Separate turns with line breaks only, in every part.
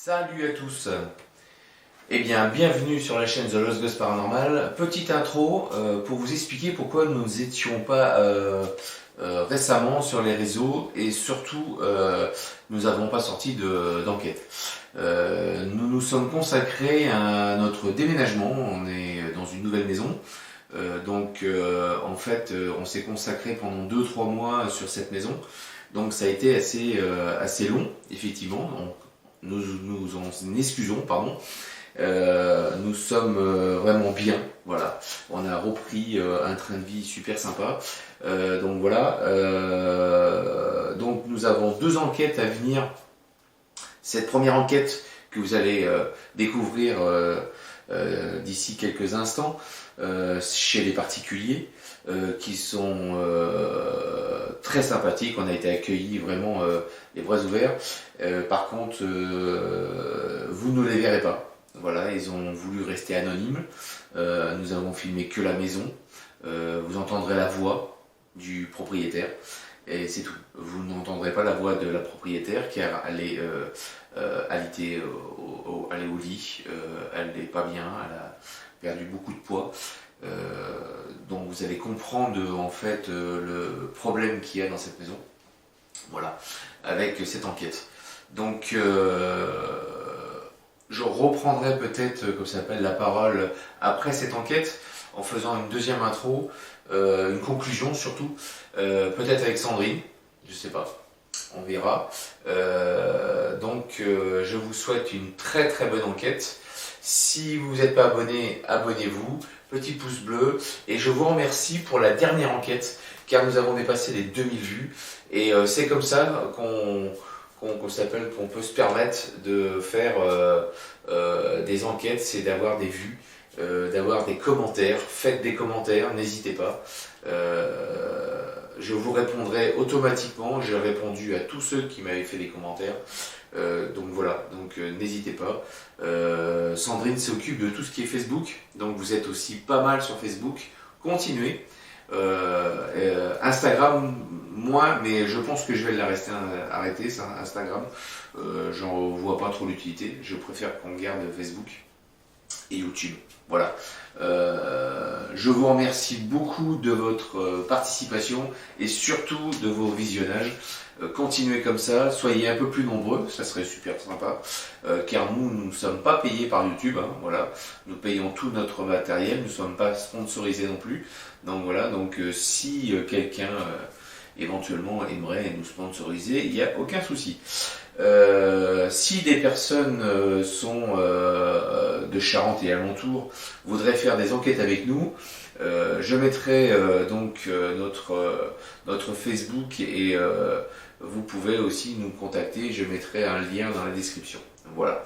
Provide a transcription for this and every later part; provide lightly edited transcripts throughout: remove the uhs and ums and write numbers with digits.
Salut à tous. Eh bien, bienvenue sur la chaîne The Lost Ghost Paranormal. Petite intro pour vous expliquer pourquoi nous n'étions pas récemment sur les réseaux et surtout nous n'avons pas sorti d'enquête. Nous nous sommes consacrés à notre déménagement. On est dans une nouvelle maison. En fait, on s'est consacré pendant 2-3 mois sur cette maison. Donc ça a été assez long, effectivement. Nous en excusons, pardon. Nous sommes vraiment bien, voilà. On a repris un train de vie super sympa. Donc voilà. Donc nous avons 2 enquêtes à venir. Cette première enquête que vous allez découvrir d'ici quelques instants chez les particuliers qui sont très sympathiques. On a été accueillis vraiment les bras ouverts. Par contre, vous ne les verrez pas. Voilà, ils ont voulu rester anonymes. Nous avons filmé que la maison. Vous entendrez la voix du propriétaire. Et c'est tout. Vous n'entendrez pas la voix de la propriétaire car elle est alitée elle est au lit. Elle n'est pas bien. Elle a perdu beaucoup de poids. Donc vous allez comprendre en fait le problème qu'il y a dans cette maison. Voilà, avec cette enquête. Donc je reprendrai peut-être, comme ça s'appelle, la parole après cette enquête en faisant une deuxième intro, une conclusion surtout, peut-être avec Sandrine, je sais pas, on verra. Je vous souhaite une très très bonne enquête. Si vous n'êtes pas abonné, abonnez-vous, petit pouce bleu, et je vous remercie pour la dernière enquête, car nous avons dépassé les 2000 vues, et c'est comme ça qu'on peut se permettre de faire des enquêtes, c'est d'avoir des vues, d'avoir des commentaires. Faites des commentaires, n'hésitez pas. Je vous répondrai automatiquement. J'ai répondu à tous ceux qui m'avaient fait des commentaires. Donc voilà, n'hésitez pas. Sandrine s'occupe de tout ce qui est Facebook, donc vous êtes aussi pas mal sur Facebook. Continuez. Instagram moins, mais je pense que je vais arrêter ça, Instagram. J'en vois pas trop l'utilité. Je préfère qu'on garde Facebook et YouTube. Voilà. Je vous remercie beaucoup de votre participation et surtout de vos visionnages. Continuez comme ça, soyez un peu plus nombreux, ça serait super sympa, car nous ne sommes pas payés par YouTube, hein, voilà. Nous payons tout notre matériel, nous ne sommes pas sponsorisés non plus. Donc voilà, si quelqu'un éventuellement aimerait nous sponsoriser, il n'y a aucun souci. Si des personnes sont de Charente et alentours voudraient faire des enquêtes avec nous, je mettrai notre Facebook et vous pouvez aussi nous contacter, je mettrai un lien dans la description. Voilà.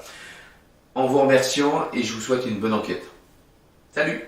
En vous remerciant et je vous souhaite une bonne enquête. Salut!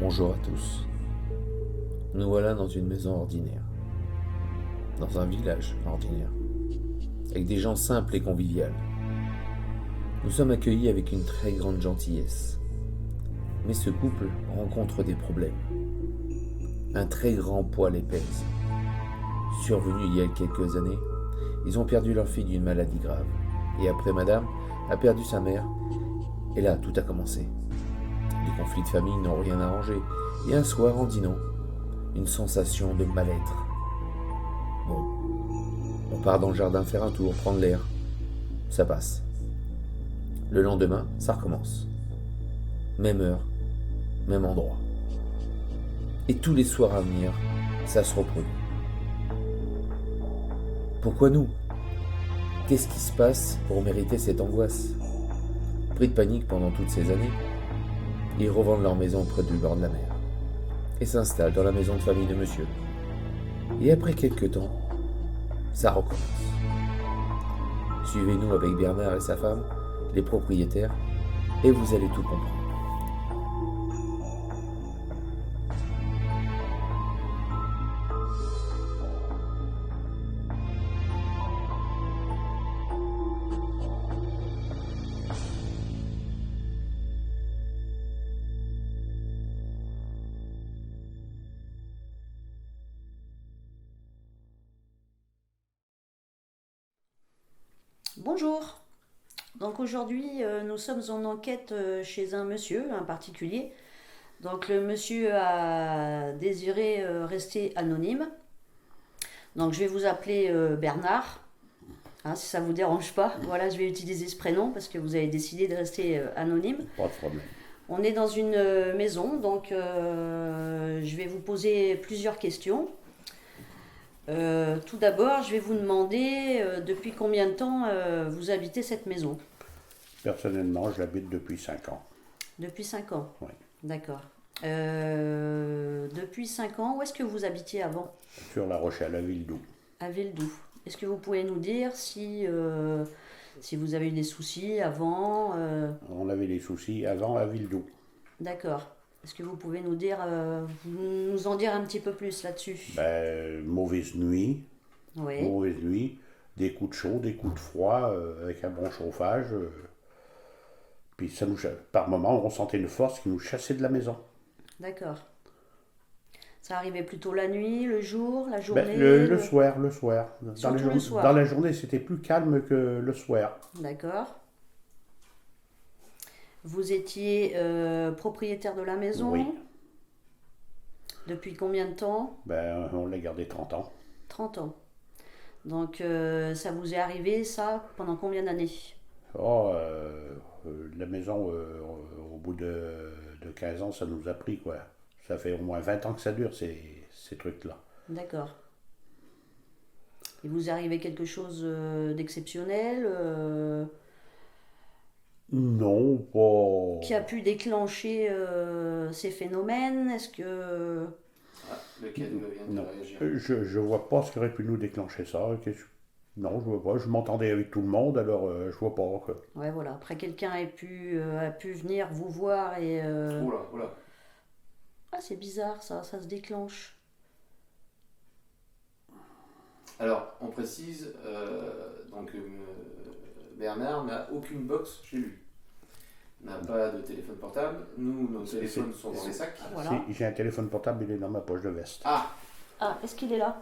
Bonjour à tous. Nous voilà dans une maison ordinaire, dans un village ordinaire, avec des gens simples et conviviales. Nous sommes accueillis avec une très grande gentillesse. Mais ce couple rencontre des problèmes. Un très grand poids les pèse. Survenu il y a quelques années, ils ont perdu leur fille d'une maladie grave. Et après, madame a perdu sa mère. Et là, tout a commencé. Les conflits de famille n'ont rien arrangé. Et un soir, en dînant, une sensation de mal-être. Bon, on part dans le jardin faire un tour, prendre l'air. Ça passe. Le lendemain, ça recommence. Même heure, même endroit. Et tous les soirs à venir, ça se reproduit. Pourquoi nous? Qu'est-ce qui se passe pour mériter cette angoisse? Pris de panique pendant toutes ces années, ils revendent leur maison près du bord de la mer et s'installent dans la maison de famille de monsieur. Et après quelques temps, ça recommence. Suivez-nous avec Bernard et sa femme, les propriétaires, et vous allez tout comprendre.
Bonjour. Donc aujourd'hui, nous sommes en enquête chez un monsieur, un particulier. Donc le monsieur a désiré rester anonyme. Donc je vais vous appeler Bernard, hein, si ça vous dérange pas. Voilà, je vais utiliser ce prénom parce que vous avez décidé de rester anonyme.
Pas de problème.
On est dans une maison, donc je vais vous poser plusieurs questions. Tout d'abord, je vais vous demander depuis combien de temps vous habitez cette maison?
Personnellement, je l'habite depuis 5 ans.
Depuis 5 ans?
Oui.
D'accord. Depuis 5 ans, où est-ce que vous habitiez avant?
Sur La Rochelle, à Villedoux.
À Villedoux. Est-ce que vous pouvez nous dire si vous avez eu des soucis avant?
On avait des soucis avant à Villedoux.
D'accord. Est-ce que vous pouvez nous en dire un petit peu plus là-dessus?
Mauvaise nuit,
Oui.
des coups de chaud, des coups de froid, avec un bon chauffage. Puis par moments, on sentait une force qui nous chassait de la maison.
D'accord. Ça arrivait plutôt la nuit, le jour, la journée?
Le soir.
Surtout le soir.
Dans la journée, c'était plus calme que le soir.
D'accord. Vous étiez propriétaire de la maison?
Oui.
Depuis combien de temps?
On l'a gardé 30 ans.
30 ans. Donc ça vous est arrivé ça pendant combien d'années?
La maison, au bout de 15 ans, ça nous a pris, quoi. Ça fait au moins 20 ans que ça dure, ces trucs-là.
D'accord. Il vous est arrivé quelque chose d'exceptionnel
Non, pas...
qui a pu déclencher ces phénomènes? Est-ce que...
Lequel vient de
Non.
réagir?
Je vois pas ce qui aurait pu nous déclencher ça. Non, je vois pas. Je m'entendais avec tout le monde, alors je vois pas, quoi.
Ouais, voilà. Après, quelqu'un a pu venir vous voir et...
Oula.
Ah, c'est bizarre ça se déclenche.
Alors, on précise, Bernard n'a aucune box chez lui. N'a pas de téléphone portable. Nous, nos téléphones sont dans les sacs.
Ah, voilà.
Si j'ai un téléphone portable, il est dans ma poche de veste.
Ah,
Ah, est-ce qu'il est là?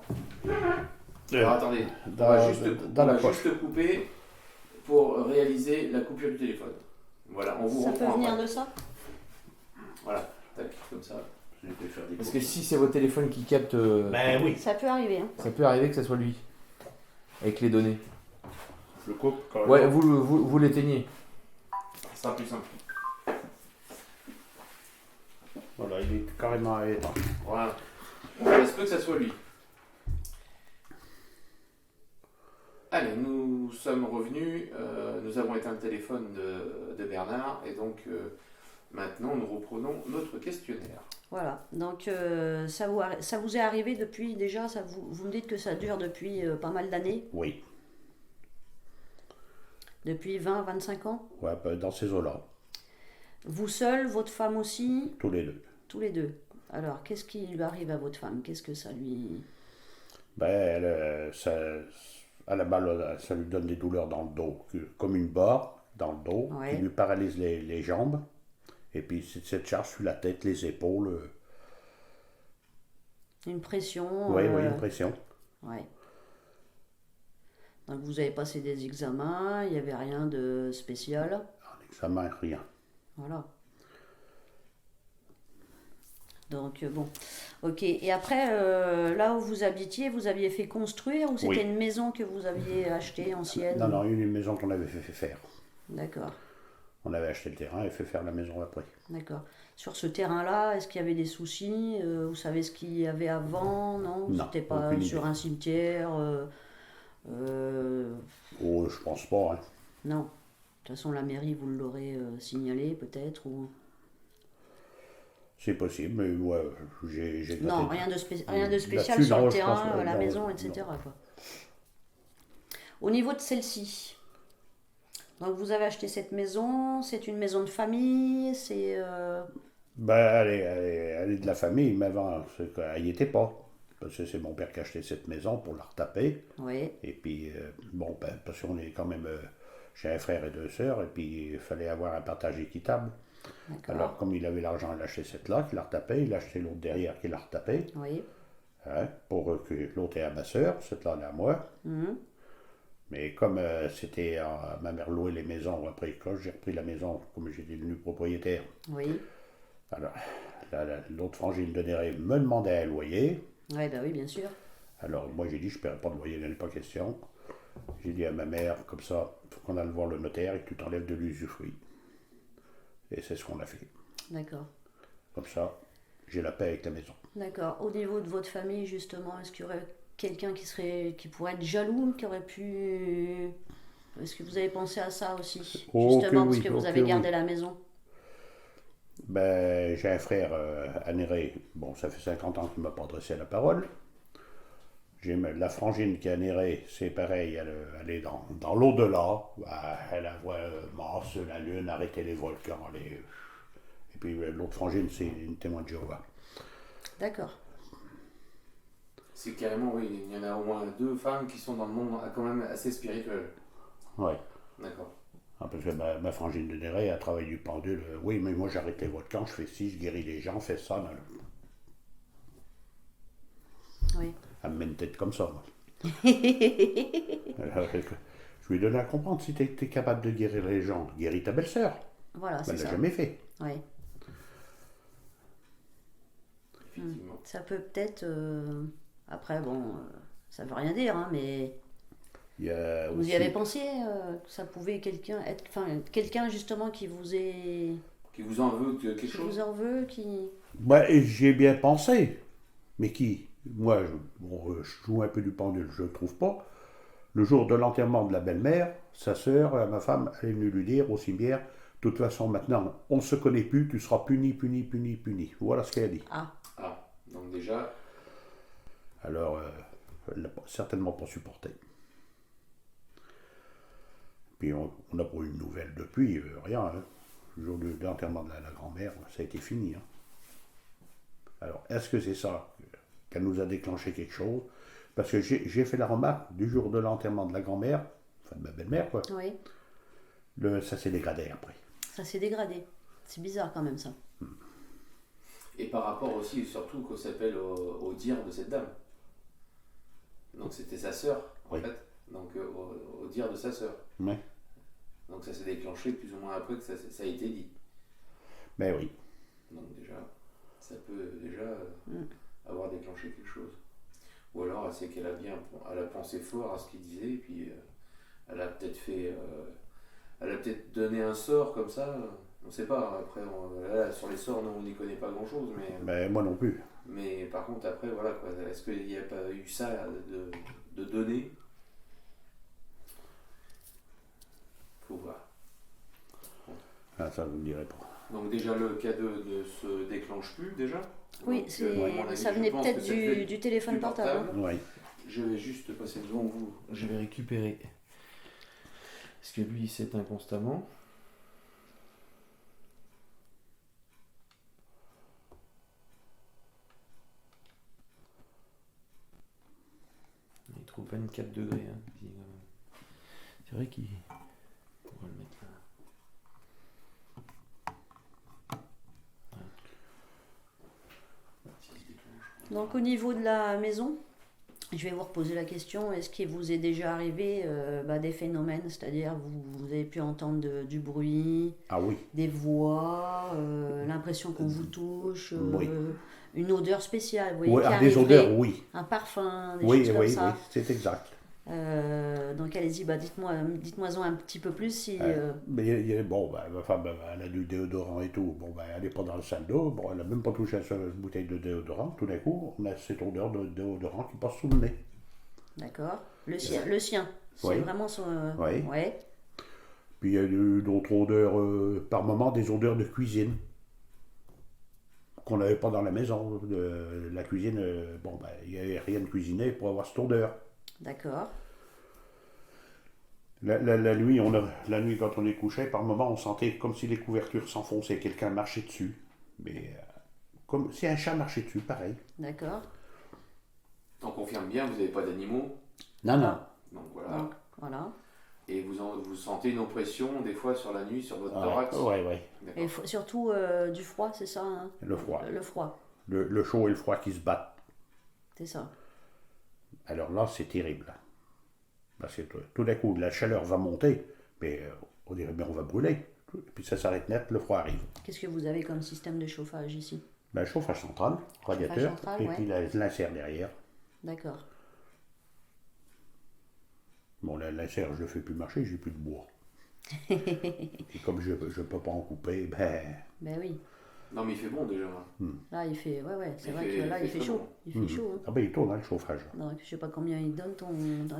alors attendez,
Dans
on va
la-
juste,
dans
on
la
va
poche.
juste couper pour réaliser la coupure du téléphone. Voilà, on vous
Ça peut
reprend
venir
après.
de ça?
Voilà, tac, comme ça.
Je vais faire des
Parce que si c'est votre téléphone qui capte,
oui.
Ça peut arriver, hein.
ça peut arriver que ça soit lui, avec les données.
Je le coupe quand même.
Ouais, vous l'éteignez. Ce sera plus simple.
Voilà, il est carrément éteint.
Voilà. Il se peut que ça soit lui. Allez, nous sommes revenus, nous avons éteint le téléphone de Bernard et donc maintenant nous reprenons notre questionnaire.
Voilà, donc ça vous est arrivé depuis déjà, vous me dites que ça dure depuis pas mal d'années,
Oui,
depuis 20-25 ans.
ouais, dans ces eaux-là,
Vous seul, votre femme aussi,
tous les deux.
Tous les deux. Alors, qu'est-ce qui lui arrive à votre femme? Qu'est-ce que ça lui...
Ben, elle a mal, ça lui donne des douleurs dans le dos, comme une barre dans le dos,
Ouais.
qui lui paralyse les jambes. Et puis c'est cette charge sur la tête, les épaules.
Une pression.
Oui, une pression.
Ouais. Donc, vous avez passé des examens, il n'y avait rien de spécial.
En examen, rien.
Voilà. Donc, bon. Ok. Et après, là où vous habitiez, vous aviez fait construire ou c'était
Oui.
une maison que vous aviez achetée ancienne?
Non, une maison qu'on avait fait faire.
D'accord.
On avait acheté le terrain et fait faire la maison après.
D'accord. Sur ce terrain-là, est-ce qu'il y avait des soucis? Vous savez ce qu'il y avait avant? Non?
Non,
C'était pas
aucune
sur
idée.
un cimetière?
Oh, je pense pas. Hein.
Non. De toute façon, la mairie, vous l'aurez signalé peut-être ou...
C'est possible, mais moi, j'ai
Non,
gratté-
rien de spécial
Là-dessus,
sur
non,
le
je pense
terrain,
pas.
la
Non,
maison,
non.
etc. quoi. Au niveau de celle-ci, donc vous avez acheté cette maison, c'est une maison de famille, c'est...
Ben, elle est de la famille, mais avant, elle n'y était pas. Parce que c'est mon père qui a acheté cette maison pour la retaper.
Oui,
Et puis, bon, ben, parce qu'on est quand même. J'ai un frère et deux sœurs, et puis il fallait avoir un partage équitable.
d'accord.
Alors, comme il avait l'argent, il a acheté cette là, qui l'a retapée, il a acheté l'autre derrière, qui l'a retapée,
Oui.
hein, pour que l'autre est à ma sœur, cette là est à moi.
Mhm.
Mais comme c'était ma mère louait les maisons, après, quand j'ai repris la maison, comme j'étais devenu propriétaire,
Oui.
alors l'autre frangine de Néré me demandait un loyer.
Ouais, bah oui, bien sûr.
Alors, moi, j'ai dit, je ne paierai pas de loyer, il n'est pas question. J'ai dit à ma mère, comme ça, il faut qu'on aille voir le notaire et que tu t'enlèves de l'usufruit. Et c'est ce qu'on a fait.
D'accord.
Comme ça, j'ai la paix avec la maison.
D'accord. Au niveau de votre famille, justement, est-ce qu'il y aurait quelqu'un qui pourrait être jaloux, qui aurait pu... Est-ce que vous avez pensé à ça aussi?
Oh,
Justement,
que
parce
oui,
que vous
oh,
avez
que
gardé
oui.
la maison.
Ben, j'ai un frère à Néré. Bon, ça fait 50 ans qu'il ne m'a pas adressé la parole. J'ai la frangine qui est à Néré, c'est pareil, elle est dans l'au-delà. Elle a voit Mars, la Lune, arrêter les volcans. Et puis l'autre frangine, c'est une témoin de Jéhovah.
D'accord.
C'est carrément, oui, il y en a au moins 2 femmes qui sont dans le monde quand même assez spirituel.
Ouais.
D'accord.
Ah, parce que ma frangine de Néré, elle travaille du pendule. Oui, mais moi j'arrête les volcans, je fais ci, je guéris les gens, je fais ça.
Oui.
Elle me met une tête comme ça, moi. Je lui ai donné à comprendre, si tu es capable de guérir les gens, guéris ta belle-sœur.
Voilà, c'est
Elle l'a
ça.
jamais fait.
Oui.
Effectivement.
Ça peut peut-être... Après, bon, ça veut rien dire, hein, mais...
Il y a
Vous
aussi-
y avez pensé que ça pouvait quelqu'un être... Enfin, quelqu'un justement qui vous est...
Qui vous en veut quelque
Qui
chose?
vous en veut, qui...
Ouais, j'y ai bien pensé. Mais qui? Moi, je joue un peu du pendule, je ne trouve pas. Le jour de l'enterrement de la belle-mère, sa sœur, ma femme, elle est venue lui dire au cimetière, de toute façon, maintenant, on ne se connaît plus, tu seras puni, puni, puni, puni. Voilà ce qu'elle a dit.
Ah,
Ah, donc déjà,
Alors, elle n'a certainement pas supporté. Puis on n'a pas eu de nouvelles depuis, rien. Hein. Le jour de l'enterrement de la grand-mère, ça a été fini. Hein. Alors, est-ce que c'est ça qu'elle nous a déclenché quelque chose? Parce que j'ai fait la remarque du jour de l'enterrement de la grand-mère, enfin de ma belle-mère, quoi.
oui.
Ça s'est dégradé après.
Ça s'est dégradé. C'est bizarre quand même, ça.
et par rapport aussi, surtout qu'on s'appelle au dire de cette dame. Donc c'était sa sœur, en
Oui.
fait. Donc au dire de sa sœur.
Ouais.
Donc ça s'est déclenché plus ou moins après que ça a été dit.
Mais oui.
Donc déjà, ça peut déjà avoir déclenché quelque chose. Ou alors c'est qu'elle a pensé fort à ce qu'il disait et puis elle a peut-être donné un sort comme ça. On ne sait pas. Après, là, sur les sorts, nous, on n'y connaît pas grand-chose.
Mais moi non plus.
Mais par contre, après, voilà, quoi. Est-ce qu'il n'y a pas eu ça de donner? Faut voir.
Ah, ça, vous ne me direz pas.
Donc déjà, le cadeau ne se déclenche plus, déjà.
Oui,
Donc,
c'est...
à mon avis,
ça
je
venait
pense
peut-être
que ça devait
du téléphone
du
portable.
Oui.
Je vais juste passer devant vous. Je vais récupérer. Parce que lui, il s'éteint constamment. 24 degrés. Hein. C'est vrai qu'il... On va le mettre là.
Donc au niveau de la maison, je vais vous reposer la question, est-ce qu'il vous est déjà arrivé des phénomènes, c'est-à-dire vous avez pu entendre du bruit,
Ah oui,
des voix, l'impression qu'on vous touche,
Oui.
une odeur spéciale, vous voyez,
oui,
qui
des
arriverait,
odeurs, oui.
un parfum, des
Oui,
choses comme
oui,
ça.
oui, c'est exact.
Donc allez-y, dites-moi-en un petit peu plus si...
Mais bon, ma femme, elle a du déodorant et tout. Bon, elle n'est pas dans le salle d'eau. Bon, elle n'a même pas touché à sa bouteille de déodorant. Tout d'un coup, on a cette odeur de déodorant qui passe sous le nez.
D'accord. Le sien. C'est
Oui.
vraiment son...
Oui.
Ouais.
Puis il y a eu d'autres odeurs, par moment, des odeurs de cuisine qu'on n'avait pas dans la maison. La cuisine, il n'y avait rien de cuisiné pour avoir cette odeur.
D'accord.
La nuit, la nuit, quand on est couché, par moment, on sentait comme si les couvertures s'enfonçaient, quelqu'un marchait dessus. Mais comme si un chat marchait dessus, pareil.
D'accord.
On confirme bien, vous n'avez pas d'animaux.
Non, non.
Donc voilà.
Donc, voilà.
Et vous sentez une oppression des fois sur la nuit, sur votre thorax.
Oui.
D'accord.
Et surtout du froid, c'est ça hein
Le froid.
Le froid,
Le chaud et le froid qui se battent.
c'est ça.
Alors là, c'est terrible. Parce que tout d'un coup, la chaleur va monter, mais on dirait bien on va brûler. Et puis ça s'arrête net, le froid arrive.
Qu'est-ce que vous avez comme système de chauffage ici?
Chauffage central, radiateur,
central,
et
ouais.
puis l'insert derrière.
D'accord.
Bon, l'insert, je ne le fais plus marcher, j'ai plus de bois. Et comme je ne peux pas en couper,
Ben oui.
Non mais il fait bon déjà.
Là, il fait... Ouais, c'est
Il
vrai
fait-
que là,
il
il
fait
fait
très
chaud.
bon.
Il fait chaud. Hein.
Ah ben il tourne, le chauffage.
Donc, je sais pas combien il donne ton...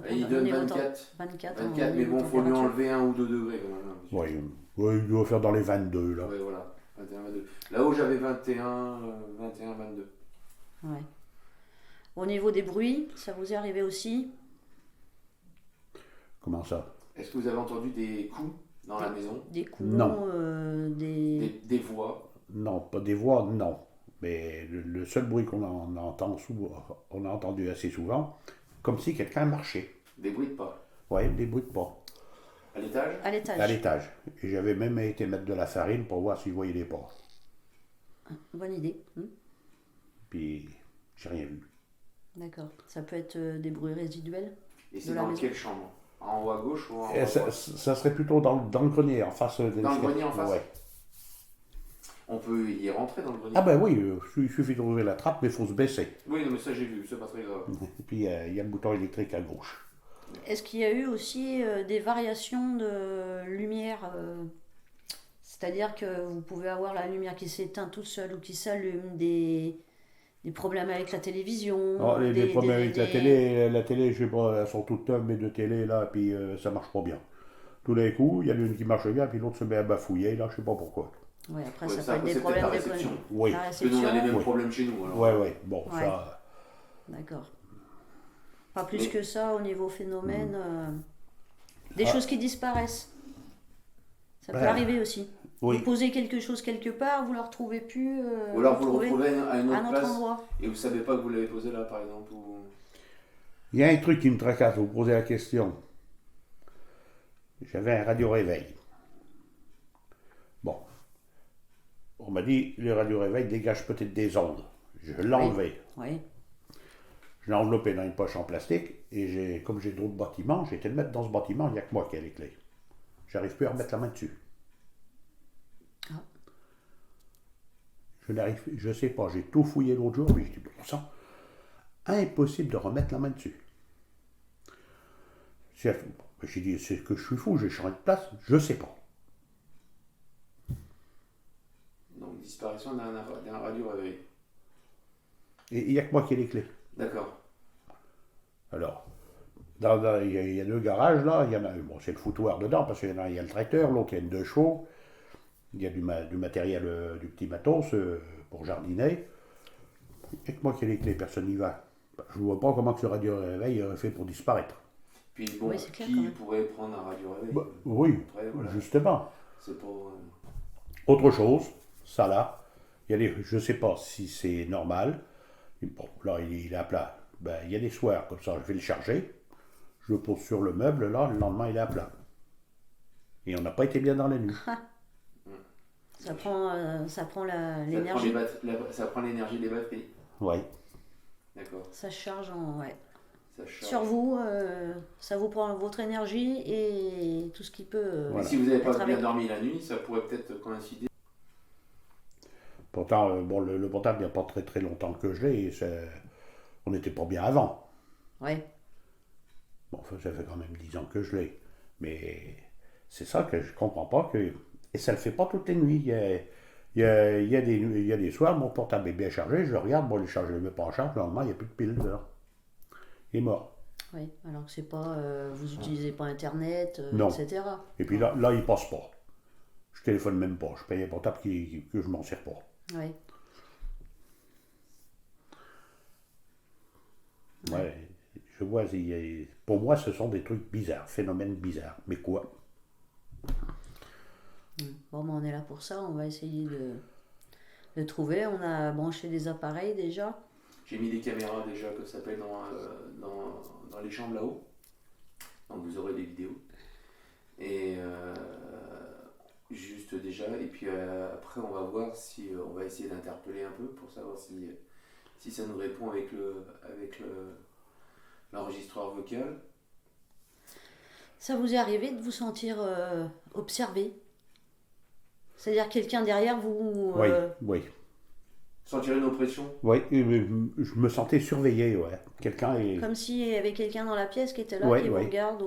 Et il donne
au niveau
24.
24,
24, mais bon,
niveau
il faut lui
température.
enlever 1 ou 2 degrés quand même. Hein,
Oui, il doit faire dans les 22 là.
Ouais, voilà. 21, 22. Là-haut, j'avais 21, 22.
Ouais. Au niveau des bruits, ça vous est arrivé aussi?
Comment ça?
Est-ce que vous avez entendu des coups dans la maison?
Des coups,
Non.
Des voix?
Non, pas des voix, non. Mais le seul bruit qu'on entend on a entendu assez souvent, comme si quelqu'un marchait.
Des bruits de pas?
Oui, des bruits de pas.
À l'étage?
à l'étage.
À l'étage. Et j'avais même été mettre de la farine pour voir si je voyais les pas.
Bonne idée.
Puis, j'ai rien vu.
D'accord. Ça peut être des bruits résiduels?
Et c'est
De la
dans
maison.
quelle chambre? En haut à gauche ou en haut
Et
à
ça,
droite?
ça serait plutôt dans le grenier, en face de
Dans le grenier en face?
Ouais.
On peut y rentrer dans le grenier?
Ah ben oui, il suffit de trouver la trappe, mais il faut se baisser.
Oui, non, mais ça j'ai vu, c'est pas très grave.
Et puis, il y a le bouton électrique à gauche.
Est-ce qu'il y a eu aussi des variations de lumière c'est-à-dire que vous pouvez avoir la lumière qui s'éteint toute seule ou qui s'allume, des problèmes avec la télévision,
Alors, les problèmes avec la
des-
télé, je sais pas, elles sont toutes neuves, mes deux télés, là, puis ça marche pas bien. Tout d'un coup, il y a l'une qui marche bien, puis l'autre se met à bafouiller, là, je sais pas pourquoi.
Ouais, après,
Ouais,
ça
ça,
peut être des
c'est
problèmes
peut-être
de
la réception.
Oui.
La
Parce que nous, on a les
réception.
mêmes
Oui.
problèmes chez nous. Alors.
Ouais, bon,
Ouais.
ça...
D'accord. Pas plus
Mais-
que ça au niveau phénomène. Des
Ah.
choses qui disparaissent. Ça peut
Ben,
arriver aussi.
Oui.
Vous posez quelque chose quelque part, vous ne le retrouvez plus.
Ou alors vous le
retrouvez
retrouvez à une
à
autre
un autre
place
endroit.
et vous savez pas que vous l'avez posé là par exemple. Ou...
Il y a un truc qui me tracasse, vous posez la question. J'avais un radio-réveil. Bon. On m'a dit, le radio-réveil dégage peut-être des ondes. Je l'ai enlevé.
Oui.
Je l'ai enveloppé dans une poche en plastique, et comme j'ai d'autres bâtiments, j'ai été le mettre dans ce bâtiment, il n'y a que moi qui ai les clés. J'arrive plus à remettre la main dessus.
Ah.
Je sais pas, j'ai tout fouillé l'autre jour, mais j'ai dit, bon sang, impossible de remettre la main dessus. J'ai dit, c'est que je suis fou, j'ai changé de place, je sais pas.
Donc disparition d'un radio réveil.
Et il n'y a que moi qui ai les clés.
D'accord.
Alors, il y a deux garages là, il y en a un, bon, c'est le foutoir dedans, parce qu'il y en a, il y a le tracteur, l'autre il y a une deux chevaux, il y a du matériel, du petit matos pour jardiner. Il n'y a que moi qui ai les clés, personne n'y va. Je ne vois pas comment que ce radio réveil aurait fait pour disparaître.
Puis bon,
Oui, c'est clair, quand
qui
même.
pourrait prendre un radio réveil?
Oui,
Après, voilà.
justement.
C'est pas.
Autre chose, ça là, je ne sais pas si c'est normal. Bon, là il est à plat. Ben, il y a des soirs comme ça, je vais le charger. je le pose sur le meuble, là, le lendemain, il est à plat. Et on n'a pas été bien dans la nuit.
Ça prend
l'énergie.
l'énergie.
Ça prend l'énergie des batteries.
Oui.
D'accord.
Ça charge
Ça charge.
sur vous, ça vous prend votre énergie et tout ce qui peut.
Et
Voilà.
si vous n'avez pas
être
bien
avec.
dormi la nuit, ça pourrait peut-être coïncider.
Pourtant, bon, le portable, il n'y a pas très très longtemps que je l'ai. On n'était pas bien avant.
Ouais.
Bon, enfin, ça fait quand même 10 ans que je l'ai. Mais c'est ça que je comprends pas. Et ça le fait pas toutes les nuits. Il y a des soirs, mon portable est bien chargé, je le regarde, bon, je ne le mets pas en charge, le lendemain, il n'y a plus de piles dedans. Il est mort.
Oui, alors que c'est pas, vous utilisez pas Internet,
Non.
etc.
Et puis là, il passe pas. Je téléphone même pas. Je paye un portable que je m'en sers pas.
Oui.
Ouais, je vois, pour moi, ce sont des trucs bizarres, phénomènes bizarres. Mais quoi?
Bon, ben, on est là pour ça, on va essayer de trouver. On a branché des appareils déjà.
J'ai mis des caméras déjà que ça s'appelle dans les chambres là-haut. Donc vous aurez des vidéos. Et juste déjà, et puis après on va voir si on va essayer d'interpeller un peu pour savoir si ça nous répond avec l'enregistreur vocal.
Ça vous est arrivé de vous sentir observé? C'est-à-dire quelqu'un derrière vous...
Oui, oui.
Sentir une oppression.
Oui, je me sentais surveillé, ouais. Quelqu'un est...
Comme s'il y avait quelqu'un dans la pièce qui était là,
Ouais,
qui vous
ouais.
regarde.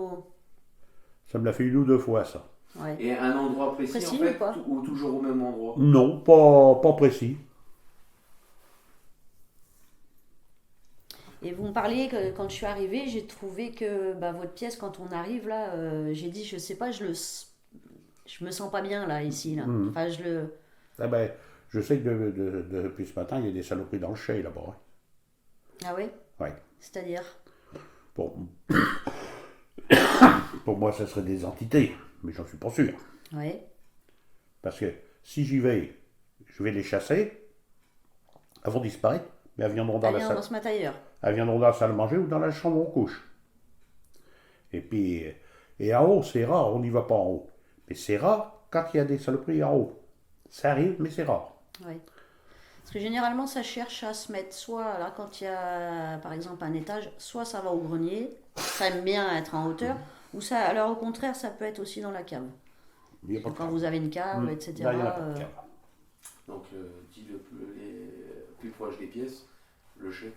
Ça me l'a fait 1 ou 2 fois, ça.
Ouais.
Et un endroit précis
Précis
en fait,
ou pas
ou toujours au même endroit?
Non, pas précis.
Et vous me parliez que quand je suis arrivée, j'ai trouvé que votre pièce, quand on arrive là, j'ai dit, je sais pas, je me sens pas bien là, ici. Là. Enfin,
Ah ben, je sais que depuis ce matin, il y a des saloperies dans le chai, là-bas. Hein.
Ah oui?
Ouais.
C'est-à-dire?
Pour moi, ça serait des entités, mais j'en suis pas sûr.
Oui.
Parce que si j'y vais, je vais les chasser, elles vont disparaître, mais elles viendront dans la salle.
On se met ailleurs.
Elles viendront dans la salle à manger ou dans la chambre où on couche. Et puis, et en haut, c'est rare, on n'y va pas en haut. Mais c'est rare quand il y a des saloperies en haut. Ça arrive, mais c'est rare.
Oui. Parce que généralement, ça cherche à se mettre soit là, quand il y a par exemple un étage, soit ça va au grenier, ça aime bien être en hauteur, ou ça, alors au contraire, ça peut être aussi dans la cave.
Il y a pas de
Quand
cave.
vous avez une cave, etc.
Là, il y en a pas de cave.
Donc dit le plus proche des pièces, le chai.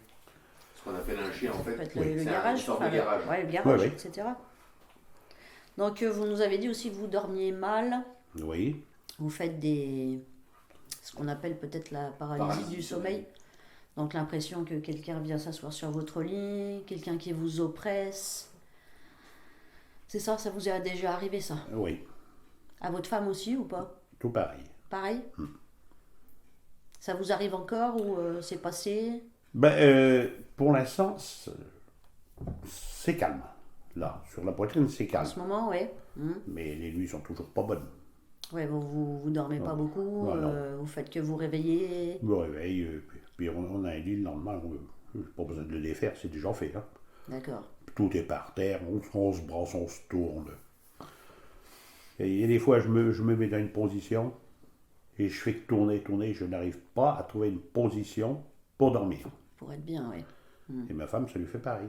Ce qu'on appelle un chai en
Ça
fait.
peut être
Oui,
le
c'est
garage,
une sorte de
enfin,
garage.
ouais, le garage,
Ouais, ouais.
etc. Donc vous nous avez dit aussi que vous dormiez mal,
Oui,
vous faites ce qu'on appelle peut-être la paralysie du sommeil. Donc l'impression que quelqu'un vient s'asseoir sur votre lit, quelqu'un qui vous oppresse. C'est ça, ça vous est déjà arrivé ça?
oui,
À votre femme aussi ou pas?
tout pareil.
Pareil? Ça vous arrive encore ou c'est passé?
Ben, pour l'instant, c'est calme. Là, sur la poitrine, c'est
En
calme.
ce moment, oui.
Mais les nuits sont toujours pas bonnes.
Ouais, vous dormez pas beaucoup,
Non, non.
vous faites que vous réveiller.
Je me réveille, puis on a un lit le lendemain, pas besoin de le défaire, c'est déjà fait. Hein.
D'accord.
Tout est par terre, on se brasse, on se tourne. Et il y a des fois, je me mets dans une position et je fais que tourner, je n'arrive pas à trouver une position pour dormir.
Pour être bien, oui.
Et ma femme, ça lui fait pareil.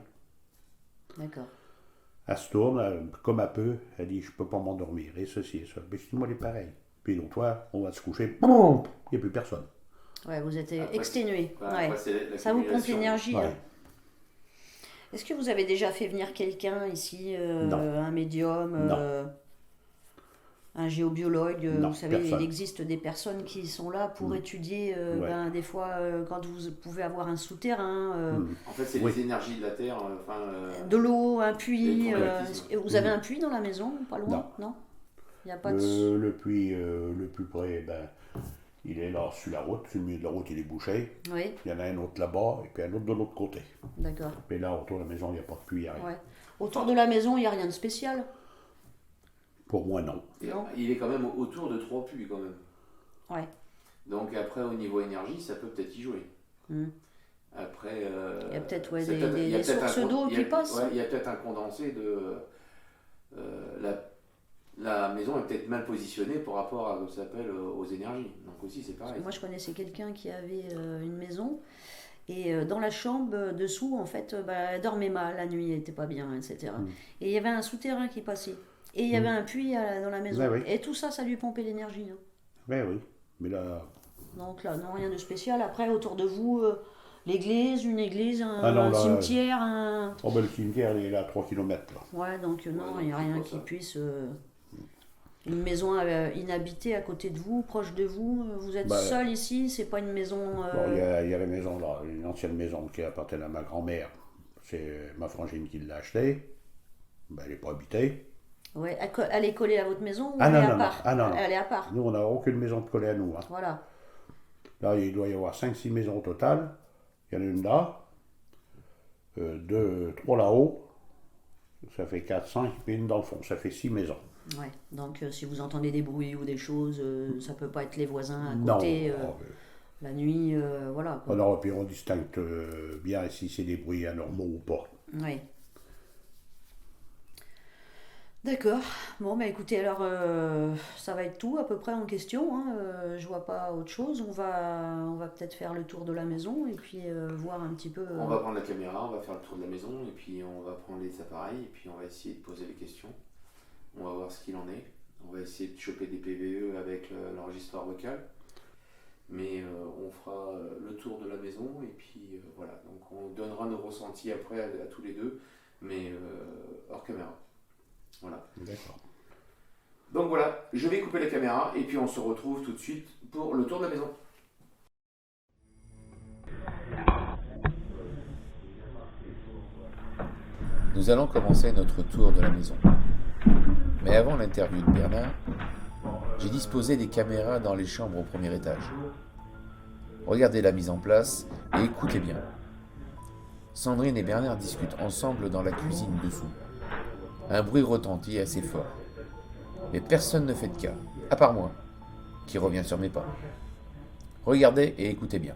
D'accord.
Elle se tourne, comme un peu, elle dit, je peux pas m'endormir, et ceci et ça. Mais je dis, moi, elle est pareil. Puis donc, toi, on va se coucher, boum, il n'y a plus personne.
Ouais, vous êtes
Après,
exténué.
Après,
Ouais.
c'est
Ça vous pompe
l'accumulation.
l'énergie.
Ouais.
Hein. Est-ce que vous avez déjà fait venir quelqu'un ici,
Non.
un médium,
Non.
un géobiologue?
Non,
Vous savez,
personne.
il existe des personnes qui sont là pour étudier,
Ouais.
des fois, quand vous pouvez avoir un souterrain,
En fait, c'est
Oui.
les énergies de la Terre.
de l'eau, un puits.
Les traumatismes.
Et vous avez un puits dans la maison, pas loin?
Non.
Il n'y a pas de...
Le puits le plus près, ben, il est là sur la route, sur le milieu de la route, il est bouché.
Oui,
Il y en a un autre là-bas, et puis un autre de l'autre côté.
d'accord.
Mais là, autour de la maison, il n'y a pas de puits, il n'y a rien.
Ouais. Autour de la maison, il n'y a rien de spécial?
Pour moi, non.
Non.
Il est quand même autour de 3 puits quand même.
Ouais.
Donc après, au niveau énergie, ça peut peut-être y jouer. Après,
Il y a peut-être ouais,
c'est peut-être- il y a
des
peut-être
sources d'eau
il y a-
qui passent.
ouais, il y a peut-être un condensé de. La maison est peut-être mal positionnée par rapport à ce que ça s'appelle aux énergies. Donc aussi, c'est
Parce
pareil.
que moi, je connaissais quelqu'un qui avait une maison et dans la chambre dessous, en fait, elle dormait mal la nuit, elle était pas bien, etc.
Mm.
Et il y avait un souterrain qui passait. Et il y avait
Mm.
un puits dans la maison.
Ouais, oui.
Et tout ça, ça lui pompait l'énergie, hein.
Ben oui. Mais là.
Donc là, non, rien de spécial. Après, autour de vous, l'église, une église,
Ah non,
un
là.
cimetière, un...
Oh, ben, le cimetière, il est là à 3 kilomètres. Là.
Ouais, donc non,
donc
il n'y a
c'est
rien
pas
qui
ça.
puisse... Une maison inhabitée à côté de vous, proche de vous. Vous êtes
Bah,
seul ici, c'est pas une maison...
Bon, il y a la maison là, une ancienne maison qui appartient à ma grand-mère. C'est ma frangine qui l'a achetée. Ben, elle n'est pas habitée.
Ouais, elle est collée à votre maison ou
Ah
elle
non,
est à
non, non.
part?
Ah non, non.
Elle est à part.
Nous, on n'a aucune maison de collée à nous. Hein.
Voilà.
Là, il doit y avoir 5-6 maisons au total. Il y en a une là, 3 là-haut. Ça fait 4, 5, puis une dans le fond. Ça fait 6 maisons.
Ouais. Donc si vous entendez des bruits ou des choses, ça peut pas être les voisins à
Non.
côté
Oh,
la nuit, voilà.
oh non, puis on distingue bien si c'est des bruits anormaux ou pas.
Oui. D'accord. Bon, bah écoutez, alors ça va être tout à peu près en question, hein. Je vois pas autre chose. On va peut-être faire le tour de la maison et puis voir un petit peu.
On va prendre la caméra, on va faire le tour de la maison, et puis on va prendre les appareils, et puis on va essayer de poser les questions. On va voir ce qu'il en est. On va essayer de choper des PVE avec l'enregistreur vocal. Mais on fera le tour de la maison, et puis voilà. Donc on donnera nos ressentis après à tous les deux, mais hors caméra. Voilà.
D'accord.
Donc voilà, je vais couper la caméra, et puis on se retrouve tout de suite pour le tour de la maison. Nous allons commencer notre tour de la maison. Mais avant l'interview de Bernard, j'ai disposé des caméras dans les chambres au premier étage. Regardez la mise en place et écoutez bien. Sandrine et Bernard discutent ensemble dans la cuisine dessous. Un bruit retentit assez fort. Mais personne ne fait de cas, à part moi, qui revient sur mes pas. Regardez et écoutez bien.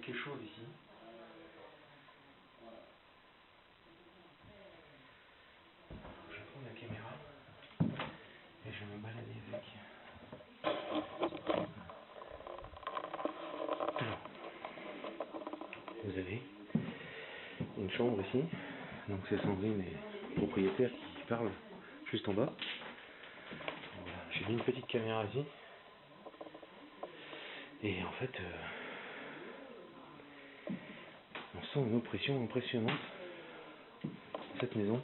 quelque chose ici. Je vais prendre la caméra et je vais me balader avec. Alors, vous avez une chambre ici. Donc c'est Sandrine et le propriétaire qui parlent juste en bas. Voilà. J'ai mis une petite caméra ici. Et en fait, on sent une oppression impressionnante dans cette maison.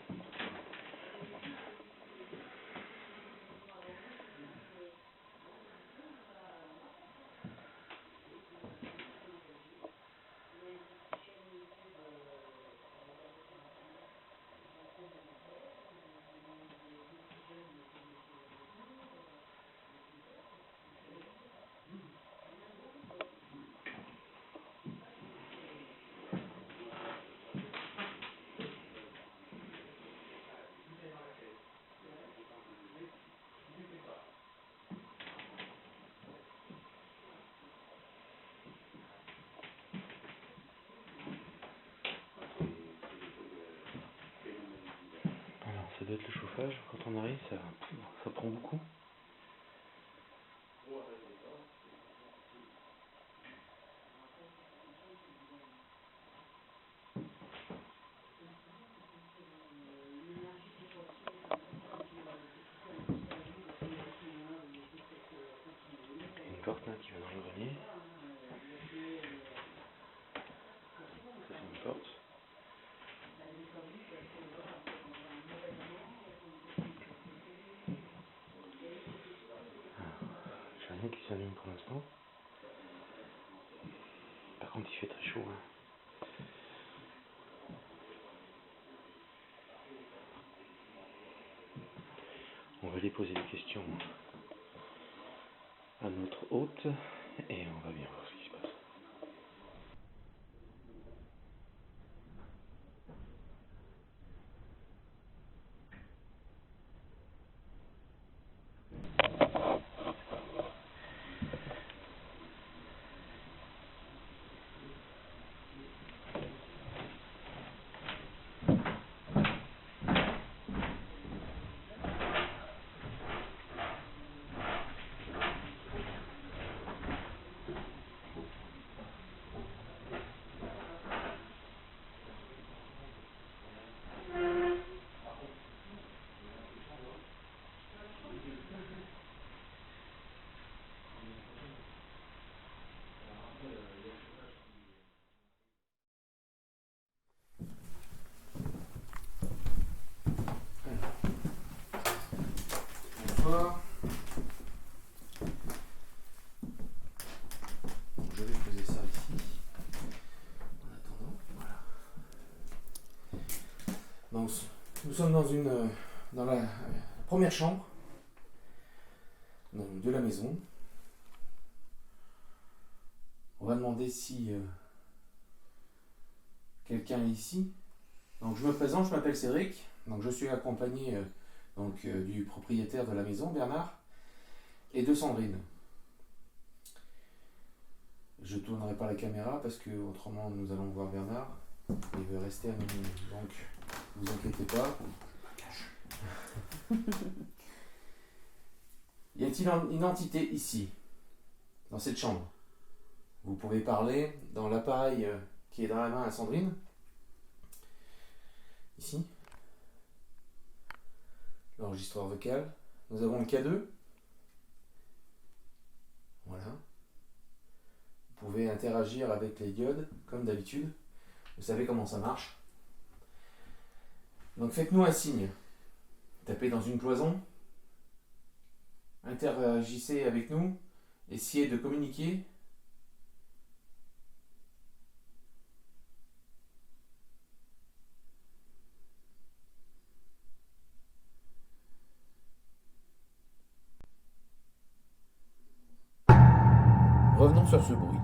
Alors ça doit être le chauffage. Quand on arrive, ça prend beaucoup. Il y a une porte là qui va dans le grenier. Ça c'est une porte. J'ai rien qui s'allume pour l'instant. Par contre il fait très chaud. Hein. On va aller poser des questions à notre hôte et on va bien voir ce qui se passe.
Bonsoir. Je vais poser ça ici. En attendant, voilà. Donc, nous sommes dans la première chambre de la maison. On va demander si quelqu'un est ici. Donc, je me présente, je m'appelle Cédric. Donc, je suis accompagné du propriétaire de la maison, Bernard, et de Sandrine. Je ne tournerai pas la caméra parce que autrement nous allons voir Bernard. Il veut rester anonyme. Donc, ne vous inquiétez pas. Y a-t-il une entité ici, dans cette chambre? Vous pouvez parler dans l'appareil qui est dans la main à Sandrine. Ici. L'enregistreur vocal. Nous avons le K2. Voilà. Vous pouvez interagir avec les diodes, comme d'habitude. Vous savez comment ça marche. Donc faites-nous un signe. Tapez dans une cloison. Interagissez avec nous. Essayez de communiquer. Revenons sur ce bruit.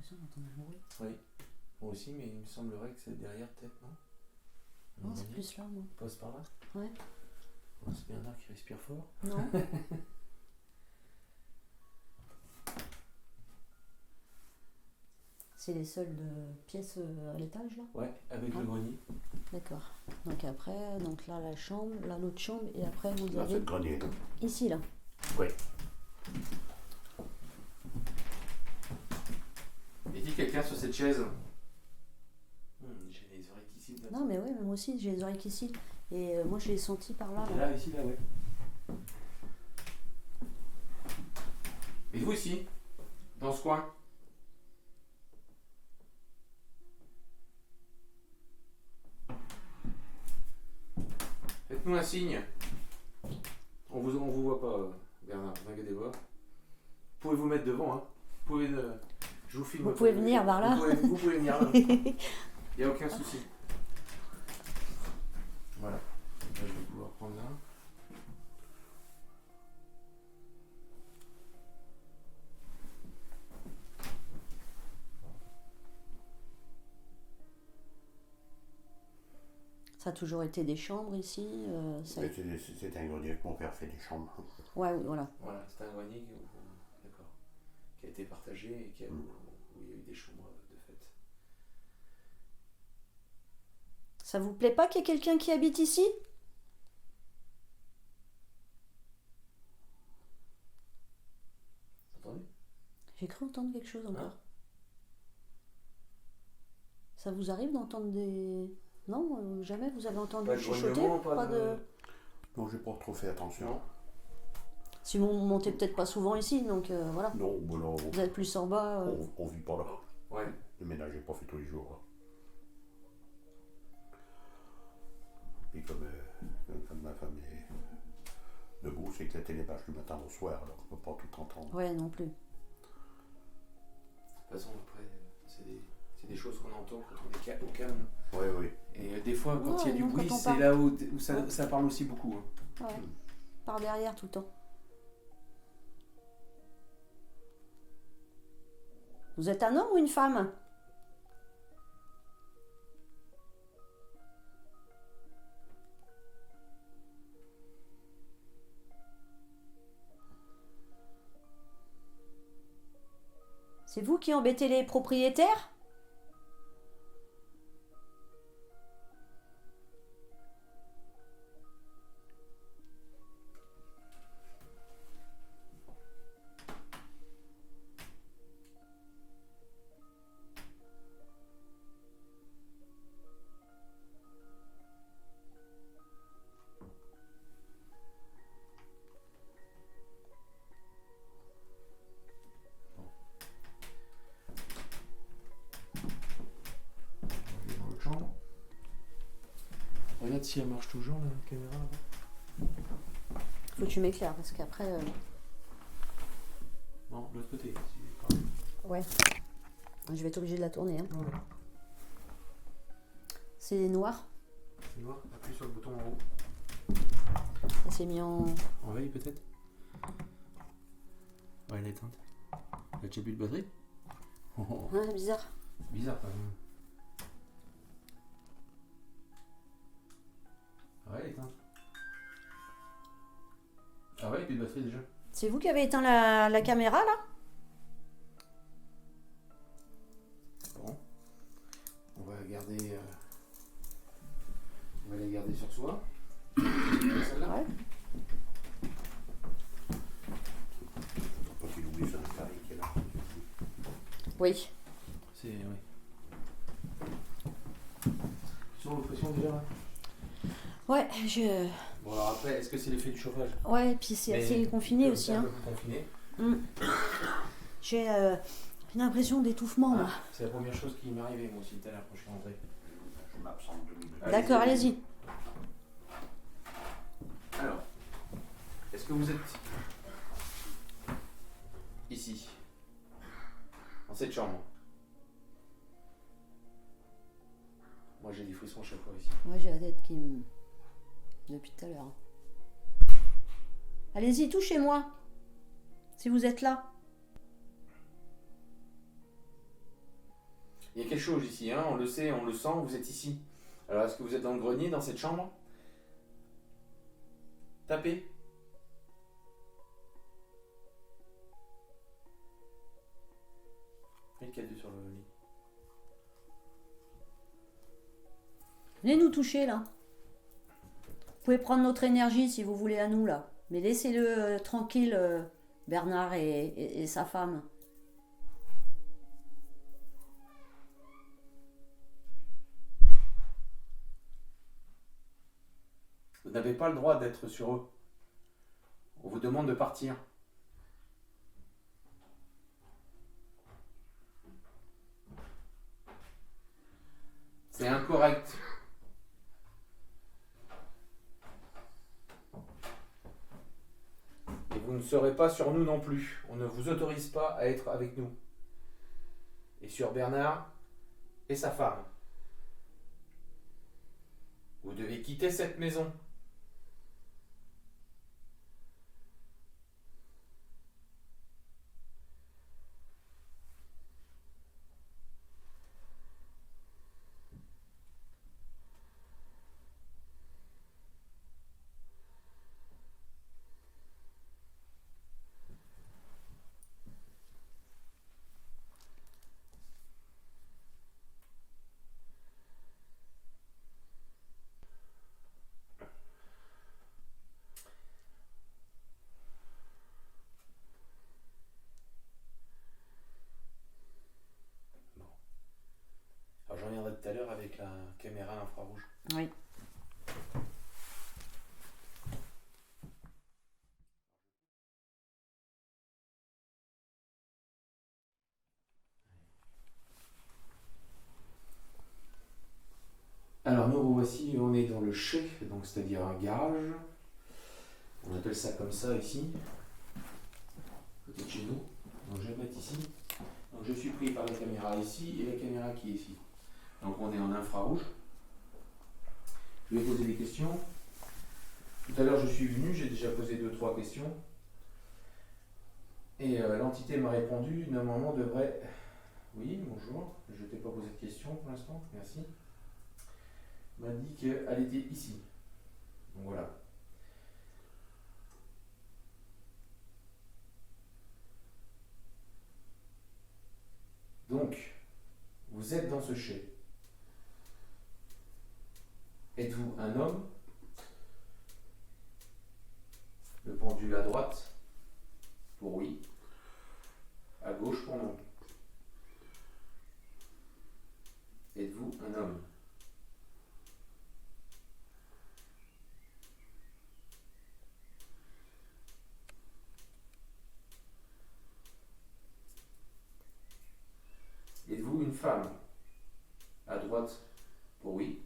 l'impression d'entendre un bruit.
Oui. Moi aussi, mais il me semblerait que c'est derrière peut-être, non?
Non, c'est plus là, moi.
Passe par là.
Ouais.
Oh, c'est Bernard qui respire fort.
Non. C'est les seules pièces à l'étage, là?
Ouais, avec
Ah.
le grenier.
D'accord. Donc après, donc là la chambre, là l'autre chambre, et après vous
Là, c'est
avez
le grenier.
ici là.
Oui.
Y a-t-il quelqu'un sur cette chaise? J'ai les oreilles qui sifflent.
Non mais oui, mais moi aussi j'ai les oreilles qui sifflent. Et moi je l'ai senti par là.
Et là, ici, là, ouais. Et vous ici? Dans ce coin? Faites-nous un signe. On vous voit pas, Bernard, vous inquiétez pas. Vous pouvez vous mettre devant, hein. Vous pouvez, je vous filme.
Vous pouvez venir par là.
Vous pouvez venir là. Il n'y a aucun souci. Voilà. Là, je vais pouvoir prendre là.
Ça a toujours été des chambres ici. Ça...
Mais c'est un grenier que mon père fait des chambres.
Ouais, oui, voilà.
Voilà, c'est un grenier d'accord, qui a été partagé et où il y a eu des chambres de fête.
Ça vous plaît pas qu'il y ait quelqu'un qui habite ici?
Entendez?
J'ai cru entendre quelque chose encore.
Hein?
Ça vous arrive d'entendre des... Non, jamais vous avez entendu
Pas de
chuchoter?
grognement, pas de...
Non, j'ai pas trop fait attention.
Non.
Si vous montez peut-être pas souvent ici, donc voilà.
Non, bon, là,
Vous êtes plus en bas.
on vit pas là.
Ouais.
Le ménage n'est pas fait tous les jours. Là. Puis comme ma femme est debout, c'est que la télé passe du matin au soir, alors on peut pas tout entendre.
Ouais, non plus.
De toute façon, après, c'est des choses qu'on entend quand on est au calme.
Oui, oui.
Et des fois, quand il y a
Ouais,
du
non,
bruit,
quand on
c'est
parle.
là où ça parle aussi beaucoup. Hein.
Ouais. Par derrière tout le temps. Vous êtes un homme ou une femme? C'est vous qui embêtez les propriétaires?
Je vais dans l'autre chambre. Regarde si elle marche toujours, la caméra là-bas.
Faut que tu m'éclaires parce qu'après.
Non, de l'autre côté. Si,
Ouais. Je vais être obligée de la tourner. Hein.
voilà.
C'est noir.
C'est noir, appuie sur le bouton en haut.
Ça s'est mis en.
En veille peut-être. Ouais, elle est éteinte. Elle a déjà plus de batterie. Oh,
Ouais, bizarre.
bizarre quand même. Ouais, elle est éteinte. Ah ouais, plus de batterie déjà.
C'est vous qui avez éteint la caméra là?
Bon. On va garder. On va les garder sur soi. Celle-là.
Ouais.
Faut pas qu'il oublie son appareil qui est là.
Oui.
C'est. Oui. Sur l'oppression déjà là.
Ouais, je.
Bon, alors après, est-ce que c'est l'effet du chauffage?
Ouais, et puis c'est
Mais
assez confiné aussi.
C'est un
Hein.
peu plus confiné.
J'ai une impression d'étouffement. moi.
Ah, c'est la première chose qui m'est arrivée moi aussi tout à l'heure quand je suis rentré.
Je m'absente 2 minutes.
D'accord, allez-y.
Alors, est-ce que vous êtes ici, dans cette chambre? Moi j'ai des frissons à chaque fois ici.
Moi j'ai la tête qui me. Depuis tout à l'heure. Allez-y, touchez-moi. Si vous êtes là.
Il y a quelque chose ici, hein, on le sait, on le sent, vous êtes ici. Alors, est-ce que vous êtes dans le grenier, dans cette chambre? Tapez. Mets le cadeau sur le lit.
Venez nous toucher là. Vous pouvez prendre notre énergie si vous voulez à nous là. Mais laissez-le tranquille, Bernard et sa femme.
Vous n'avez pas le droit d'être sur eux. On vous demande de partir. C'est incorrect. Et vous ne serez pas sur nous non plus. On ne vous autorise pas à être avec nous. Et sur Bernard et sa femme. Vous devez quitter cette maison. Alors, je reviendrai tout à l'heure avec la caméra infrarouge.
Oui.
Alors nous revoici, on est dans le chai, donc c'est-à-dire un garage. On appelle ça comme ça ici, côté de chez nous. Donc je vais mettre ici. Donc je suis pris par la caméra ici et la caméra qui est ici. Donc on est en infrarouge. Je vais poser des questions. Tout à l'heure je suis venu, j'ai déjà posé 2-3 questions. Et l'entité m'a répondu, normalement devrait... Oui, bonjour, je ne t'ai pas posé de questions pour l'instant, merci. M'a dit qu'elle était ici. Donc voilà. Donc, vous êtes dans ce chai. Êtes-vous un homme? Le pendule à droite pour oui. À gauche pour non. Êtes-vous un homme? Êtes-vous une femme? À droite pour oui.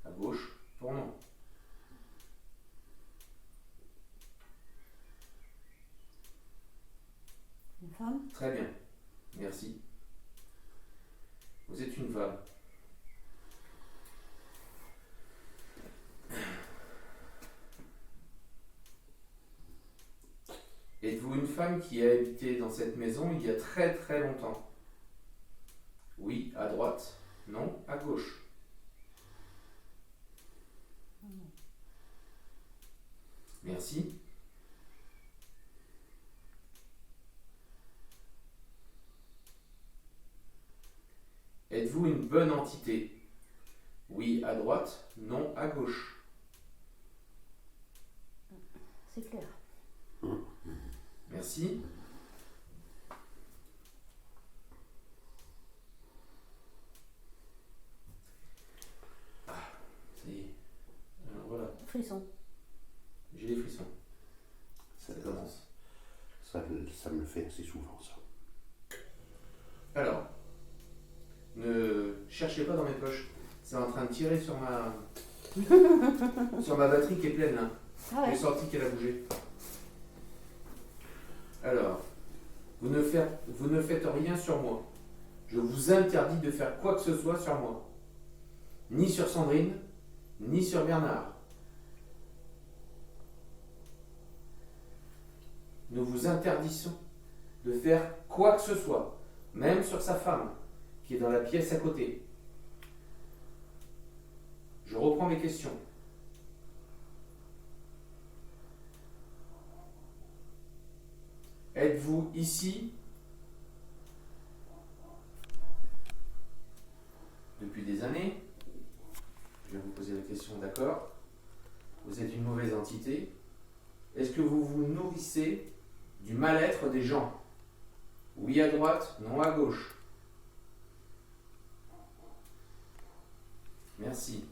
À gauche pour non.
Une femme?
Très bien. Merci. Vous êtes une femme. Êtes-vous une femme qui a habité dans cette maison il y a très très longtemps? Oui, à droite. Non, à gauche. Merci. Êtes-vous une bonne entité? Oui, à droite. Non, à gauche.
C'est clair.
Merci. Ah, ça y est. Alors voilà,
Frisson.
j'ai des frissons.
Ça,
Ça commence.
ça me le fait assez souvent, ça.
Alors, ne cherchez pas dans mes poches. C'est en train de tirer sur ma sur ma batterie qui est pleine là.
Ah
J'ai
ouais.
senti qu'elle a bougé. Alors, vous ne faites rien sur moi. Je vous interdis de faire quoi que ce soit sur moi. Ni sur Sandrine, ni sur Bernard. Nous vous interdisons de faire quoi que ce soit. même sur sa femme, qui est dans la pièce à côté. Je reprends mes questions. Êtes-vous ici depuis des années? Je vais vous poser la question, d'accord? Vous êtes une mauvaise entité. Est-ce que vous vous nourrissez du mal-être des gens? Oui à droite, non à gauche. Merci.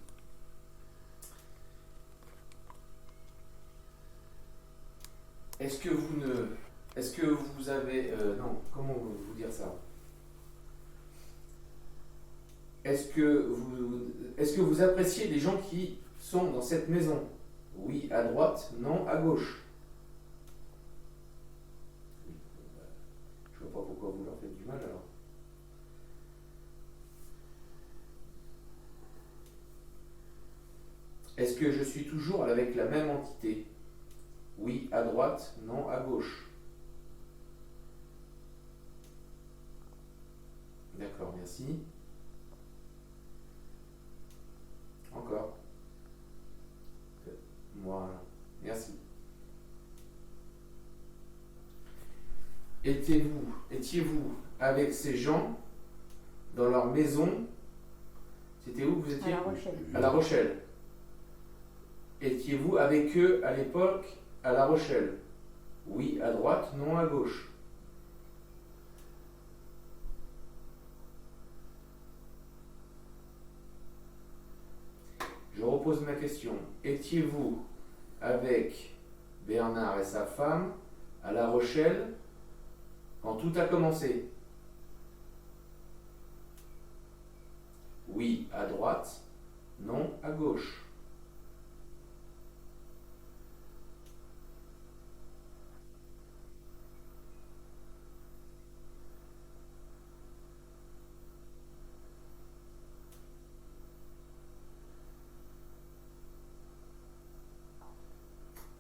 Est-ce que vous ne... Est-ce que vous avez... non, comment vous dire ça? Est-ce que vous appréciez les gens qui sont dans cette maison? Oui à droite, non à gauche. Je vois pas pourquoi vous leur faites du mal alors. Est-ce que je suis toujours avec la même entité? Oui à droite, non à gauche. D'accord, merci. Encore. Voilà, merci. Étiez-vous avec ces gens dans leur maison? C'était où que vous étiez?
À La Rochelle.
À La Rochelle. Étiez-vous avec eux à l'époque à La Rochelle? Oui à droite, non à gauche. Je repose ma question. Étiez-vous avec Bernard et sa femme à La Rochelle quand tout a commencé? Oui à droite, non à gauche.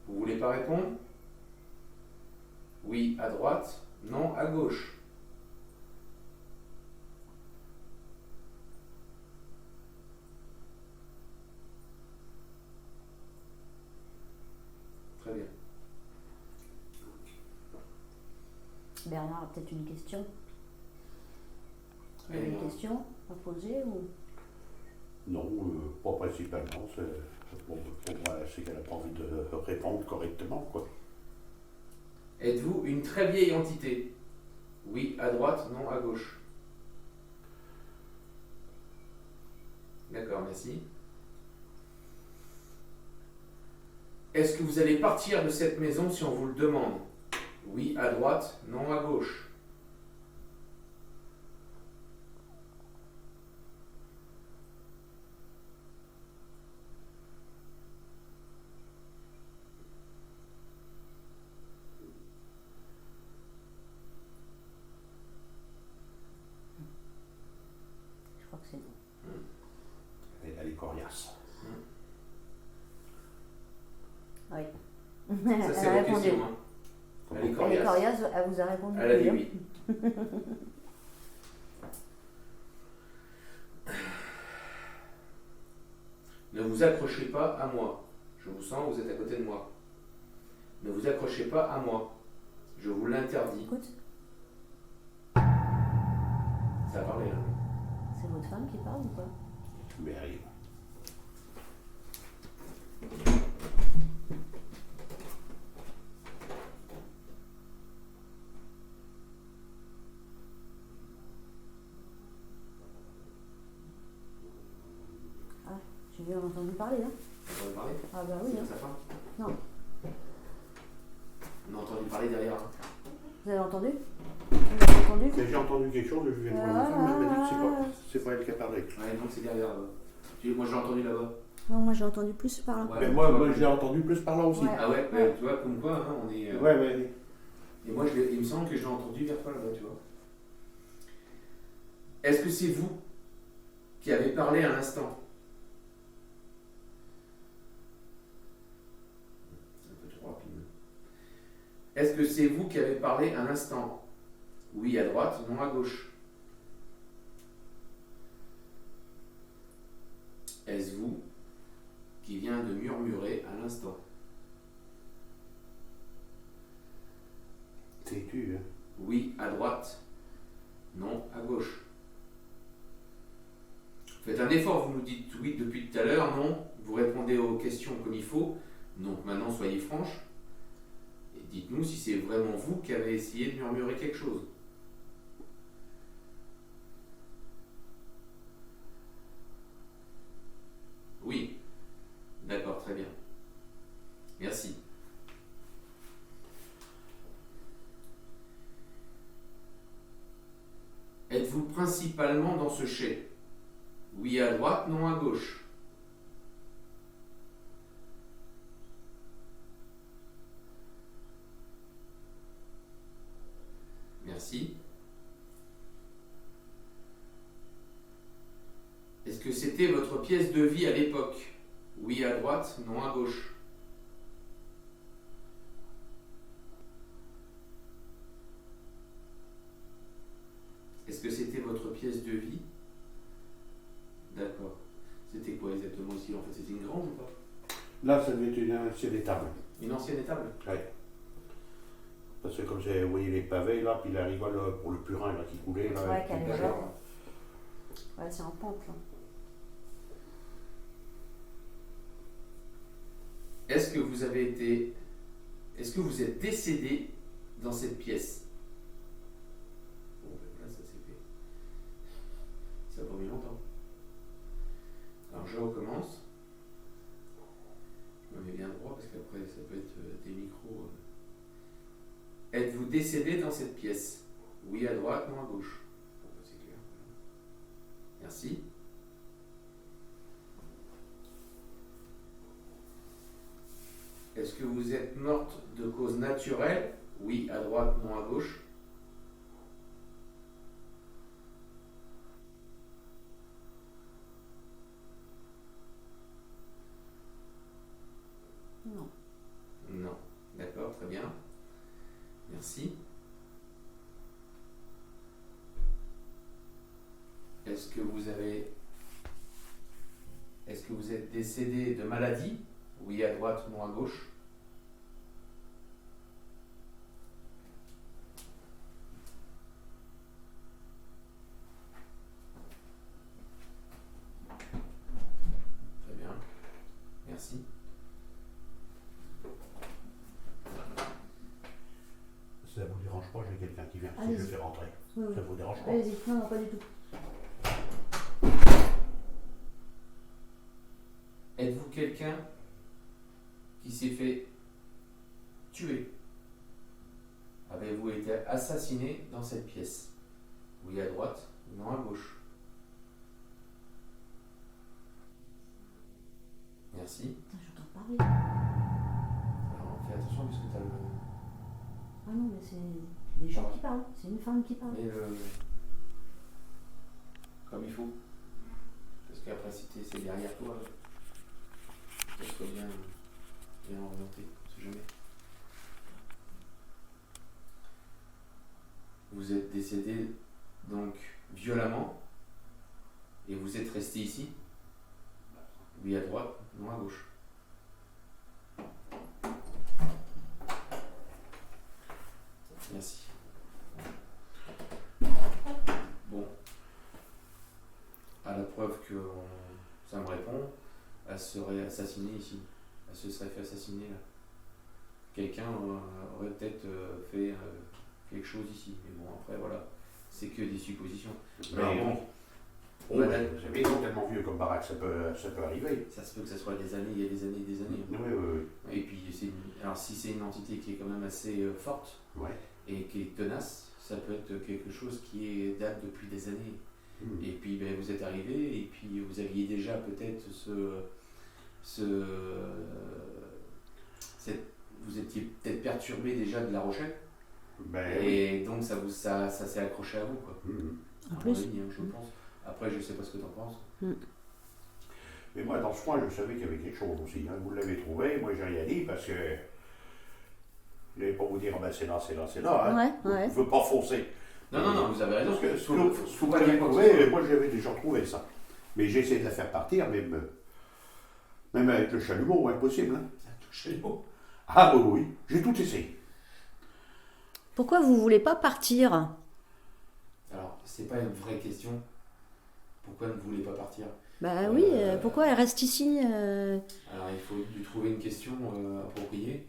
Vous voulez pas répondre? Oui à droite, non à gauche. Très bien.
Bernard a peut-être une question. Il y a
Allez,
une
Bernard.
question à poser ou...
Non, pas principalement. Pour moi, c'est qu'elle n'a pas envie de répondre correctement, quoi.
Êtes-vous une très vieille entité? Oui à droite, non à gauche. D'accord, merci. Est-ce que vous allez partir de cette maison si on vous le demande? Oui à droite, non à gauche.
Je crois que c'est non.
Elle est coriace.
Oui.
Ça,
Elle
c'est
a
votre
répondu.
question. Hein. Elle est
Elle est
coriace.
coriace, elle vous a répondu.
Elle a dit
hein.
oui. Ne vous accrochez pas à moi. Je vous sens, vous êtes à côté de moi. Ne vous accrochez pas à moi. Je vous l'interdis.
Écoute,
Ça a parlé, hein.
c'est votre femme qui parle ou quoi?
Mais arrive.
J'ai bien entendu parler là.
Vous entendez parler?
Ah bah oui.
C'est
Hein.
sa femme?
Non.
On a entendu parler derrière. Hein.
Vous avez entendu? Vous avez entendu?
Mais j'ai entendu quelque chose, je viens de voir ma femme, elle m'a dit que c'est pas elle qui a parlé.
Ouais, donc c'est derrière là-bas. Moi j'ai entendu là-bas.
Non, moi j'ai entendu plus par là.
Ouais,
Mais
tu
moi,
vois,
je l'ai entendu plus par là aussi.
Ouais.
Ah ouais,
Ouais.
tu vois, comme quoi, hein, on est.
Ouais, ouais.
Et moi, il me semble que je l'ai entendu vers toi là-bas, tu vois. Est-ce que c'est vous qui avez parlé à l'instant? C'est un peu trop rapide. Est-ce que c'est vous qui avez parlé à l'instant? Oui à droite, non à gauche. est-ce vous qui vient de murmurer à l'instant?
C'est tu, hein?
Oui à droite, non à gauche. Faites un effort, vous nous dites oui depuis tout à l'heure, non, vous répondez aux questions comme il faut, donc maintenant soyez franche, et dites-nous si c'est vraiment vous qui avez essayé de murmurer quelque chose. Oui, d'accord, très bien. Merci. Êtes-vous principalement dans ce chai? Oui à droite, non à gauche. Merci. Est-ce que c'était votre pièce de vie à l'époque? Oui à droite, non à gauche. Est-ce que c'était votre pièce de vie? D'accord. C'était quoi exactement ici? En fait, c'était une grange ou pas?
Là, ça devait être une ancienne étable.
Une ancienne étable?
Oui. Parce que comme vous voyez les pavés, là, puis la rigole pour le purin là, qui coulait, là.
Ouais,
qui
qu'elle est
passait,
genre.
là.
Ouais, c'est en pente là.
Est-ce que vous avez été... Est-ce que vous êtes décédé dans cette pièce? Bon, ben là, ça s'est fait. Ça n'a pas mis longtemps. Alors, je recommence. Je me mets bien droit parce qu'après, ça peut être des micros. Êtes-vous décédé dans cette pièce? Oui à droite, non à gauche. Bon, ben, c'est clair. Merci. Est-ce que vous êtes morte de cause naturelle? Oui à droite, non à gauche.
Non.
Non. D'accord, très bien. Merci. Est-ce que vous êtes décédé de maladie? Oui à droite, non à gauche. Très bien. Merci.
Si ça vous dérange pas, j'ai quelqu'un qui vient. Si
Allez-y.
je fais rentrer.
Oui, oui.
Ça vous dérange pas?
Allez-y, non, non, pas du tout.
Êtes-vous quelqu'un qui s'est fait tuer? Avez-vous été assassiné dans cette pièce? Oui à droite, non à gauche. Merci.
Putain, j'entends parler.
Alors fais attention parce que tu as le...
Ah non, mais c'est des gens qui parlent. C'est une femme qui parle.
Mais comme il faut. Parce qu'après, si c'est derrière toi, ça soit bien orienté, on sait jamais. Vous êtes décédé donc violemment et vous êtes resté ici? Oui à droite, non à gauche. Merci. Bon. À la preuve que ça me répond, elle serait assassinée ici. Elle se serait fait assassiner là. Quelqu'un aurait peut-être fait quelque chose ici. Mais bon, après, voilà. C'est que des suppositions.
Mais
Alors,
bon,
voilà.
vous savez, ils sont tellement vieux comme baraque, ça peut arriver.
Ça se peut que ça soit des années, il y a des années et des années.
Oui, oui,
Et puis, alors si c'est une entité qui est quand même assez forte
oui. Ouais.
et qui est tenace, ça peut être quelque chose qui date depuis des années.
Hmm.
Et puis ben, vous êtes arrivé et puis vous aviez déjà peut-être vous étiez peut-être perturbé déjà de La Rochelle.
Ben, oui.
Et donc ça s'est accroché à vous quoi.
Hmm.
En
À
plus.
mon avis, hein, je pense. Après je sais pas ce que tu en penses.
Mais moi, dans ce coin, je savais qu'il y avait quelque chose aussi. Hein. Vous l'avez trouvé, moi, j'ai rien dit parce que je n'allais pas vous dire, ben, c'est là, c'est là, c'est là. Hein.
Ouais.
Je ne veux pas foncer.
Non, vous avez raison.
Parce que ce que
Faut
vous
pas
l'avez
dire quoi que ce
trouvé,
soit.
moi, j'avais déjà trouvé ça. Mais j'ai essayé de la faire partir, mais Même avec le chalumeau, impossible. Hein.
Avec le chalumeau.
Ah oui, oui, j'ai tout essayé.
Pourquoi vous voulez pas partir?
Alors, c'est pas une vraie question. Pourquoi ne voulez pas partir?
Bah oui, pourquoi elle reste ici
Alors, il faut lui trouver une question appropriée.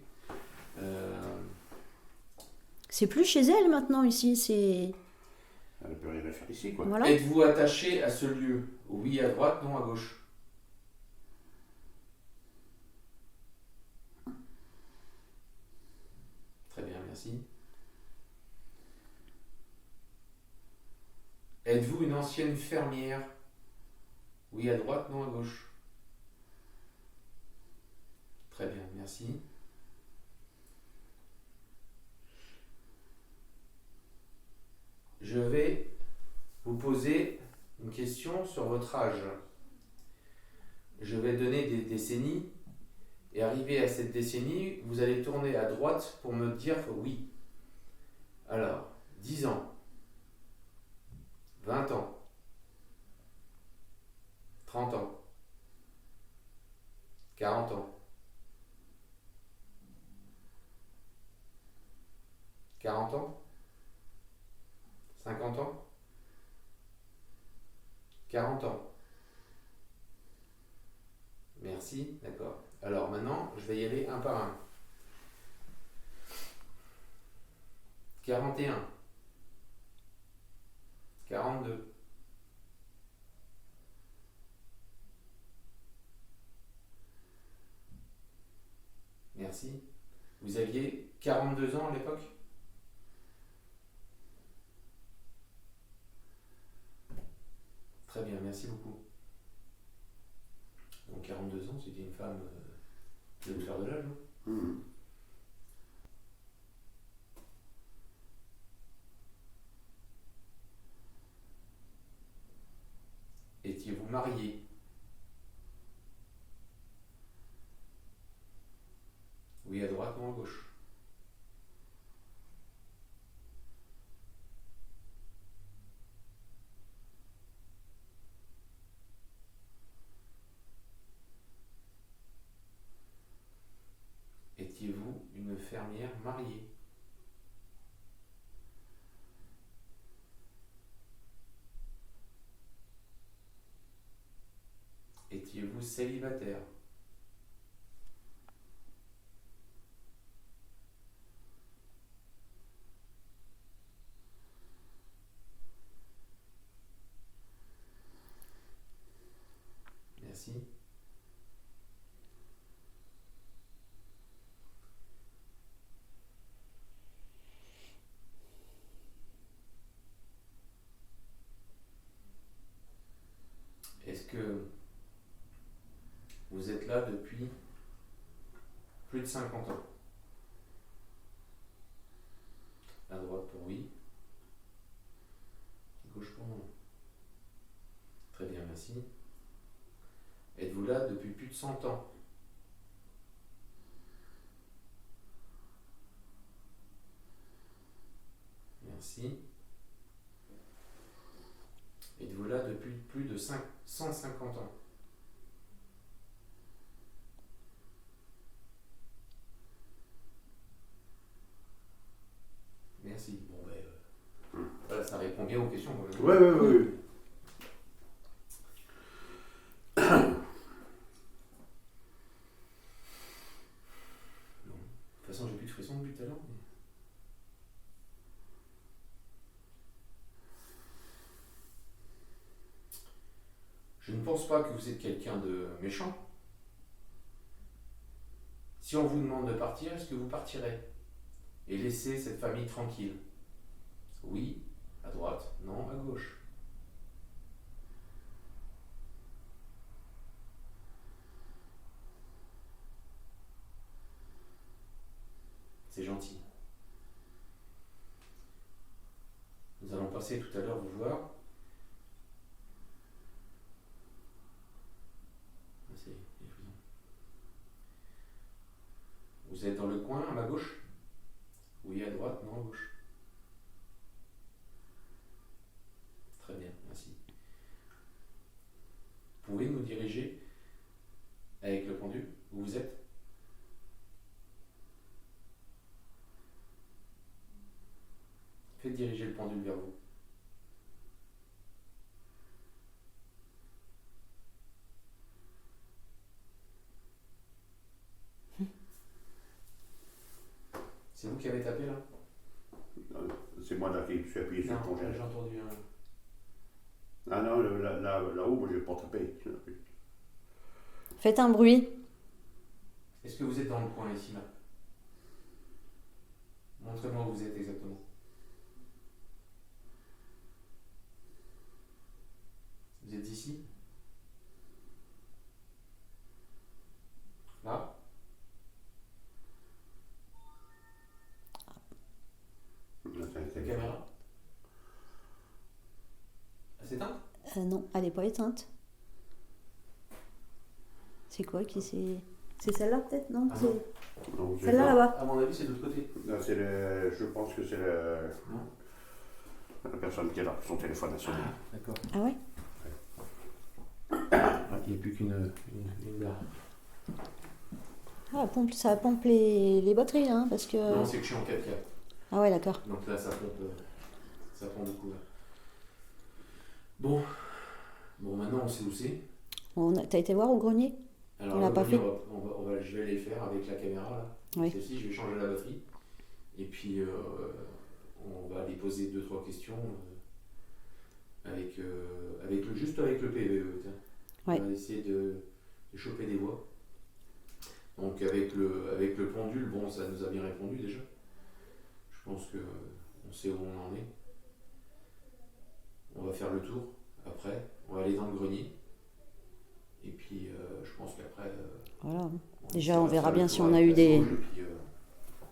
C'est plus chez elle maintenant ici, c'est...
Elle n'a plus rien à faire ici, quoi.
Voilà.
Êtes-vous attaché à ce lieu? Oui à droite, non à gauche. Très bien, merci. Êtes-vous une ancienne fermière? Oui à droite, non à gauche. Très bien, merci. Je vais vous poser une question sur votre âge. Je vais donner des décennies et arrivé à cette décennie, vous allez tourner à droite pour me dire oui. Alors, 10 ans, 20 ans, 30 ans, 40 ans, 40 ans, 50 ans, 40 ans. Merci, d'accord. Alors maintenant, je vais y aller un par un. 41, 42, merci. Vous aviez 42 ans à l'époque? Très bien, merci beaucoup. Donc 42 ans, c'était une femme de faire de l'âge, non? Étiez-vous marié? Oui à droite, non à gauche. Étiez-vous une fermière mariée? Étiez-vous célibataire? Merci. Est-ce que vous êtes là depuis plus de 50 ans? À droite pour oui. Gauche pour non. Très bien, merci. Êtes-vous là depuis plus de 100 ans? Merci. Êtes-vous là depuis plus de 150 ans? Merci. Bon, ben, voilà, ça répond bien aux questions.
Oui, oui, oui.
De toute façon, j'ai plus de frissons depuis tout à l'heure. Mais... Je ne pense pas que vous êtes quelqu'un de méchant. Si on vous demande de partir, est-ce que vous partirez? Et laisser cette famille tranquille? Oui, à droite, non, à gauche. C'est gentil. Nous allons passer tout à l'heure vous voir. Vous êtes dans le coin, à ma gauche? Oui, à droite, non, à gauche. Très bien, merci. Vous pouvez nous diriger avec le Faites diriger le pendule vers vous. C'est vous qui avez tapé là?
C'est moi là qui suis appuyé sur le
Non,
congélateur.
j'ai entendu un...
Ah non, là-haut, moi, je n'ai pas tapé.
Faites un bruit.
Est-ce que vous êtes dans le coin ici là? Montrez-moi où vous êtes exactement. Vous êtes ici? Là? La caméra? Elle s'éteint?
Non, elle n'est pas éteinte. C'est quoi qui s'est... C'est celle-là peut-être? Non,
Ah
c'est
non.
Non, j'ai
celle-là
pas-
là-bas.
À mon avis, c'est de l'autre côté.
Là, je pense que c'est la personne qui est là, son téléphone a sonné.
Ah, d'accord.
Ah ouais?
Il n'y a plus qu'une barre.
Ah, ça pompe les batteries là, hein, parce que...
Non, c'est que je suis en 4K.
Ah ouais, d'accord.
Donc là, ça pompe beaucoup. Là. Bon, maintenant, on sait où c'est.
T'as été voir au grenier?
Alors,
On l'a
le
pas
grenier,
fait.
je vais les faire avec la caméra là.
Oui.
Celle-ci, je vais changer la batterie. Et puis, on va aller poser 2-3 questions juste avec le PVE. Tiens.
Ouais.
On va essayer de choper des voix. Donc, avec le pendule, bon, ça nous a bien répondu déjà. Je pense qu'on sait où on en est. On va faire le tour après. On va aller dans le grenier. Et puis, je pense qu'après.
Voilà.
On
Déjà,
essaiera
on
de
verra
faire le
bien
tour
si on a
avec
eu
la
des...
sauge, et puis,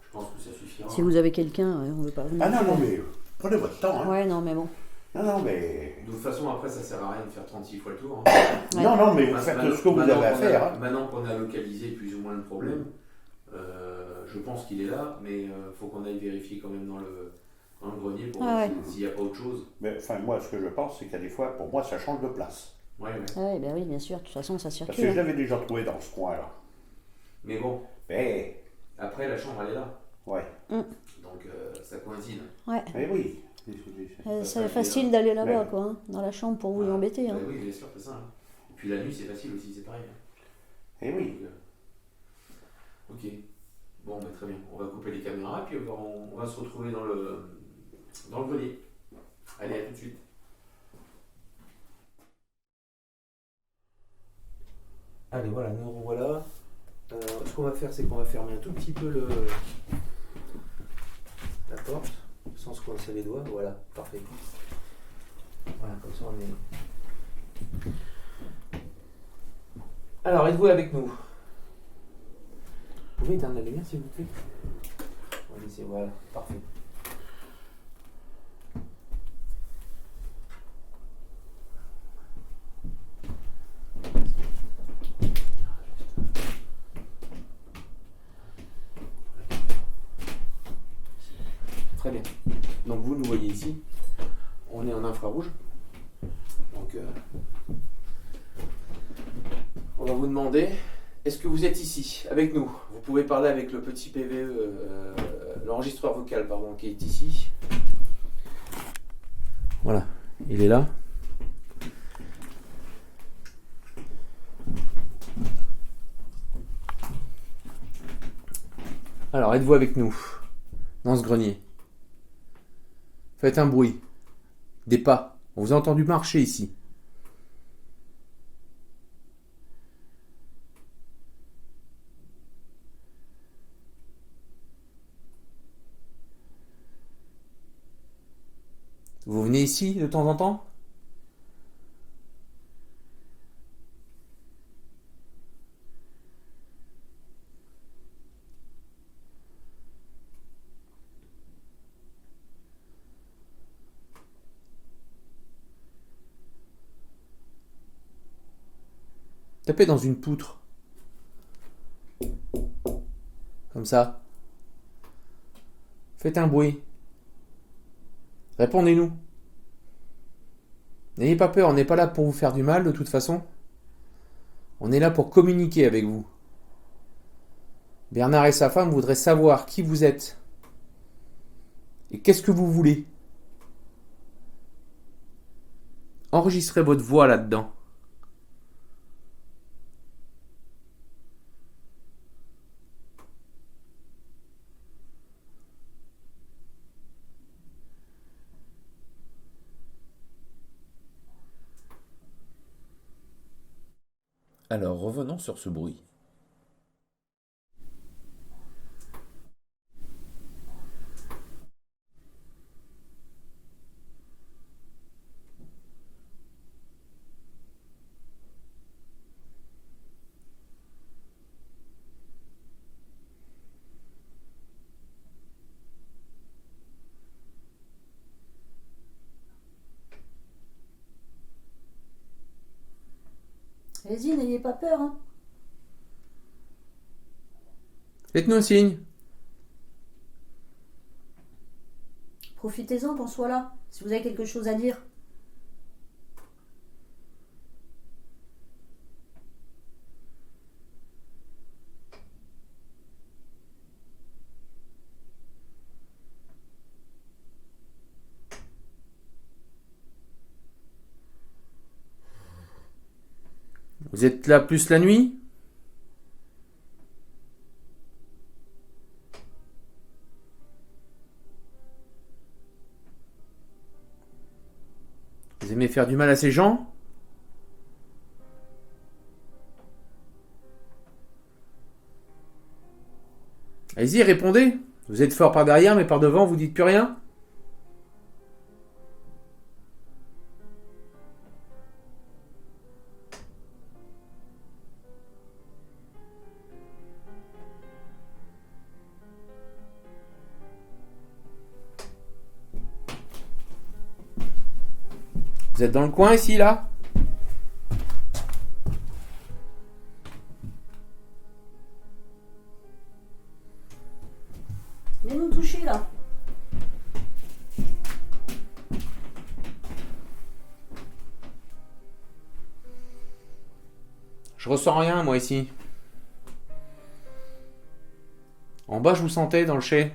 je pense que ça suffira.
Si vous avez quelqu'un, on veut pas venir.
Ah non, mais prenez votre temps. Hein.
Ouais, non, mais bon.
Non, mais...
De toute façon, après, ça sert à rien de faire 36 fois le tour.
Ouais.
Non, mais vous
Parce
faites
que
ce que vous avez à faire. Hein.
Maintenant qu'on a localisé plus ou moins le problème, je pense qu'il est là, mais il faut qu'on aille vérifier quand même dans le grenier pour voir s'il n'y a pas autre chose.
Mais enfin, moi, ce que je pense, c'est qu'il y a des fois, pour moi, ça change de place.
Ouais.
Ouais, ben oui, bien sûr. De toute façon, ça
Parce
circule.
que je
hein.
l'avais déjà trouvé dans ce coin-là.
Mais bon,
Mais,
après, la chambre, elle est là.
ouais.
Donc, ça coïncide.
Ouais.
Mais oui.
C'est facile d'aller là-bas,
Ouais.
quoi. Hein, dans la chambre pour vous embêter. Hein.
Oui, bien sûr, c'est ça. Hein. Et puis la nuit, c'est facile aussi, c'est pareil. Hein.
Et oui.
Donc, ok. Bon, très bien. On va couper les caméras, puis on va se retrouver dans le grenier. Allez, à tout de suite. Allez, voilà, nous revoilà. Ce qu'on va faire, c'est qu'on va fermer un tout petit peu la porte, sans se coincer les doigts. Voilà, parfait. Voilà, comme ça on est... Alors, êtes-vous avec nous? Vous pouvez éteindre la lumière, s'il vous plaît? On va laisser, voilà, parfait. Très bien. Donc vous nous voyez ici, on est en infrarouge. Donc on va vous demander, est-ce que vous êtes ici avec nous? Vous pouvez parler avec le petit PVE, l'enregistreur vocal pardon, qui est ici. Voilà, il est là. Alors, êtes-vous avec nous dans ce grenier? Faites un bruit. Des pas. On vous a entendu marcher ici. Vous venez ici de temps en temps? Tapez dans une poutre. Comme ça. Faites un bruit. Répondez-nous. N'ayez pas peur, on n'est pas là pour vous faire du mal de toute façon. On est là pour communiquer avec vous. Bernard et sa femme voudraient savoir qui vous êtes. Et qu'est-ce que vous voulez enregistrez votre voix là-dedans. Alors, revenons sur ce bruit.
Allez-y, n'ayez pas peur. Hein.
Faites-nous un signe.
Profitez-en qu'on soit là, si vous avez quelque chose à dire.
Vous êtes là plus la nuit? Vous aimez faire du mal à ces gens? Allez-y, répondez. Vous êtes fort par derrière, mais par devant, vous dites plus rien? Vous êtes dans le coin ici, là?
Venez nous toucher là.
Je ressens rien, moi, ici. En bas, je vous sentais dans le chai.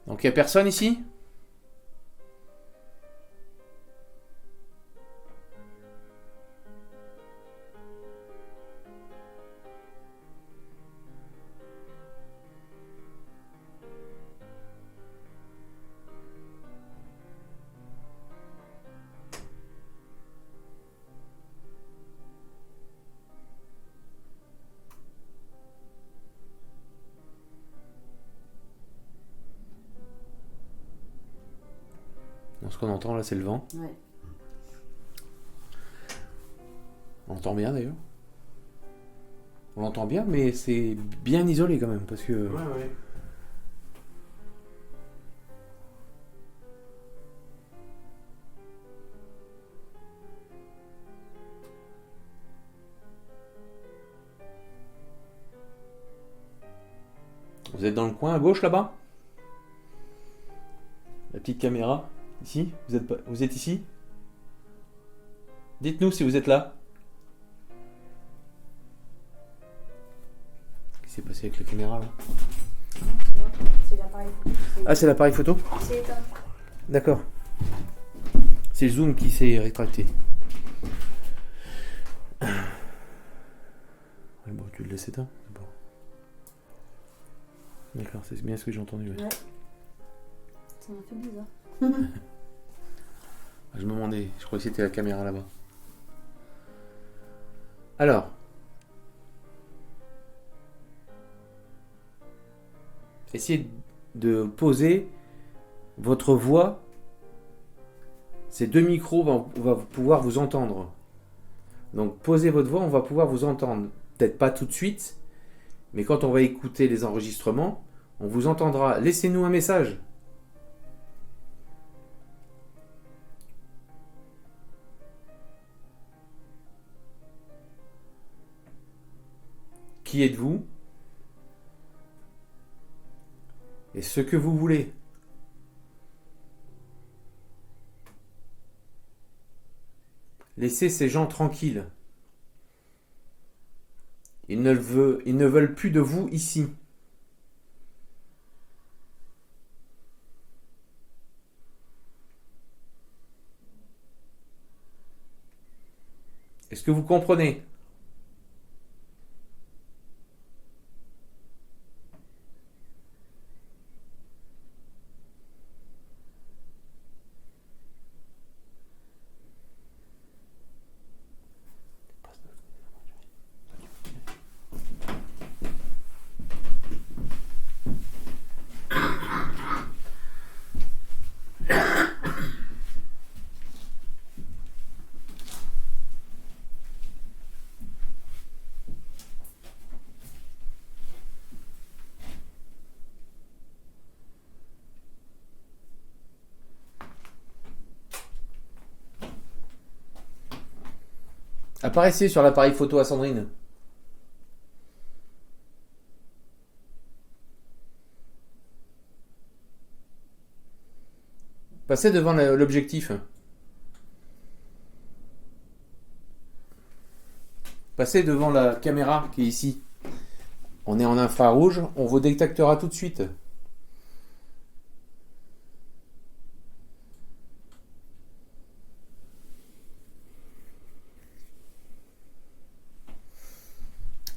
Donc, il n'y a personne ici? Ce qu'on entend là, c'est le vent.
Ouais.
On l'entend bien d'ailleurs. On l'entend bien, mais c'est bien isolé quand même, parce que...
Ouais.
Vous êtes dans le coin à gauche là-bas? La petite caméra, ici? Vous êtes ici? Dites-nous si vous êtes là. Qu'est-ce qui s'est passé avec la caméra là?
C'est l'appareil photo.
Ah, c'est l'appareil photo?
C'est éteint.
D'accord. C'est le zoom qui s'est rétracté. Ouais, bon, tu le laisses éteint. Bon. D'accord, c'est bien ce que j'ai entendu. Ouais.
Ouais. Ça m'a fait bizarre.
Je me demandais, je croyais que c'était la caméra là-bas. Alors. Essayez de poser votre voix. Ces deux micros vont pouvoir vous entendre. Donc posez votre voix, on va pouvoir vous entendre. Peut-être pas tout de suite, mais quand on va écouter les enregistrements, on vous entendra. Laissez-nous un message. Qui êtes-vous? Et ce que vous voulez. Laissez ces gens tranquilles. Ils ne veulent plus de vous ici. Est-ce que vous comprenez? Apparaissez sur l'appareil photo à Sandrine. Passez devant l'objectif. Passez devant la caméra qui est ici. On est en infrarouge, on vous détectera tout de suite.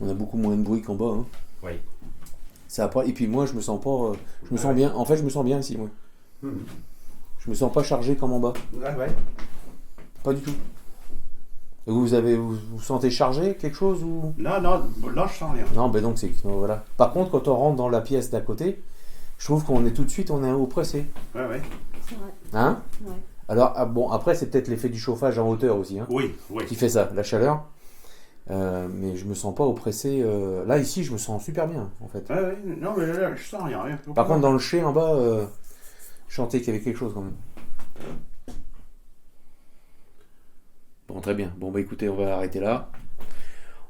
On a beaucoup moins de bruit qu'en bas. Hein.
Oui.
Ça a pas... Et puis moi, je me sens pas. Je me sens bien. En fait, je me sens bien ici, moi. Je me sens pas chargé comme en bas.
Ah ouais.
Pas du tout. Et vous sentez chargé quelque chose ou...
Non, là je sens rien.
Non, ben donc c'est voilà. Par contre, quand on rentre dans la pièce d'à côté, je trouve qu'on est tout de suite, on est oppressé.
Ouais.
C'est vrai.
Hein?
Ouais.
Alors bon, après c'est peut-être l'effet du chauffage en hauteur aussi, hein,
Oui.
qui fait ça, la chaleur. Mais je me sens pas oppressé. Là ici, je me sens super bien en fait.
Ouais. Non, mais là, je sens rien.
Par contre, dans le chai en bas, je sentais qu'il y avait quelque chose quand même. Bon, très bien. Bon, bah écoutez, on va arrêter là.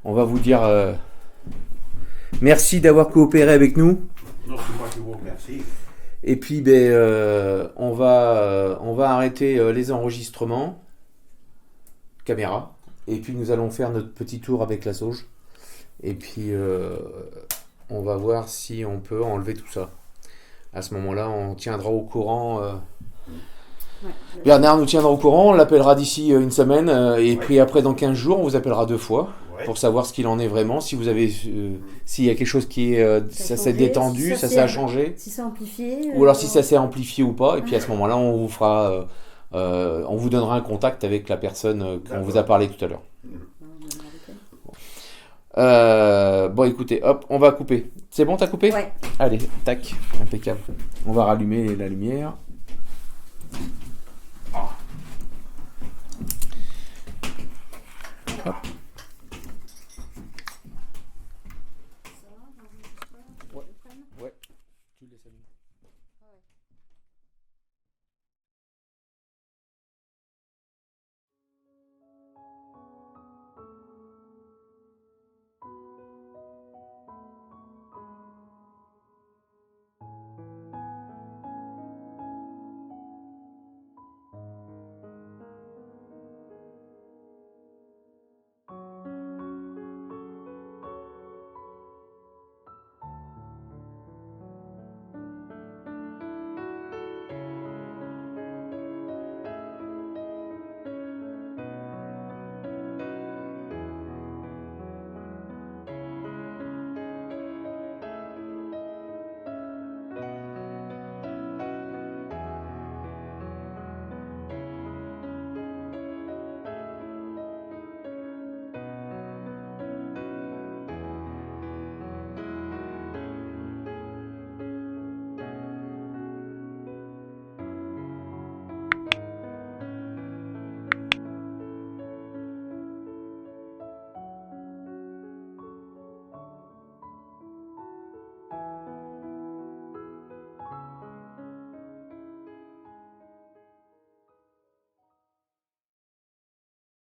On va vous dire merci d'avoir coopéré avec nous.
Non, c'est moi qui vous remercie.
Et puis, ben, on va arrêter les enregistrements caméra. Et puis, nous allons faire notre petit tour avec la sauge. Et puis, on va voir si on peut enlever tout ça. À ce moment-là, on tiendra au courant.
Ouais.
Bernard nous tiendra au courant. On l'appellera d'ici une semaine. Et puis après, dans 15 jours, on vous appellera 2 fois.
Ouais.
Pour savoir ce qu'il en est vraiment. Si vous avez, s'il y a quelque chose qui est, ça s'est
changé,
détendu,
si ça
ça a changé.
Si c'est amplifié.
Ou alors si ça s'est amplifié ou pas. Et puis à ce moment-là, on vous fera, on vous donnera un contact avec la personne qu'on vous a parlé tout à l'heure. Bon, écoutez, hop, on va couper. C'est bon, t'as coupé?
Ouais.
Allez, tac, impeccable. On va rallumer la lumière.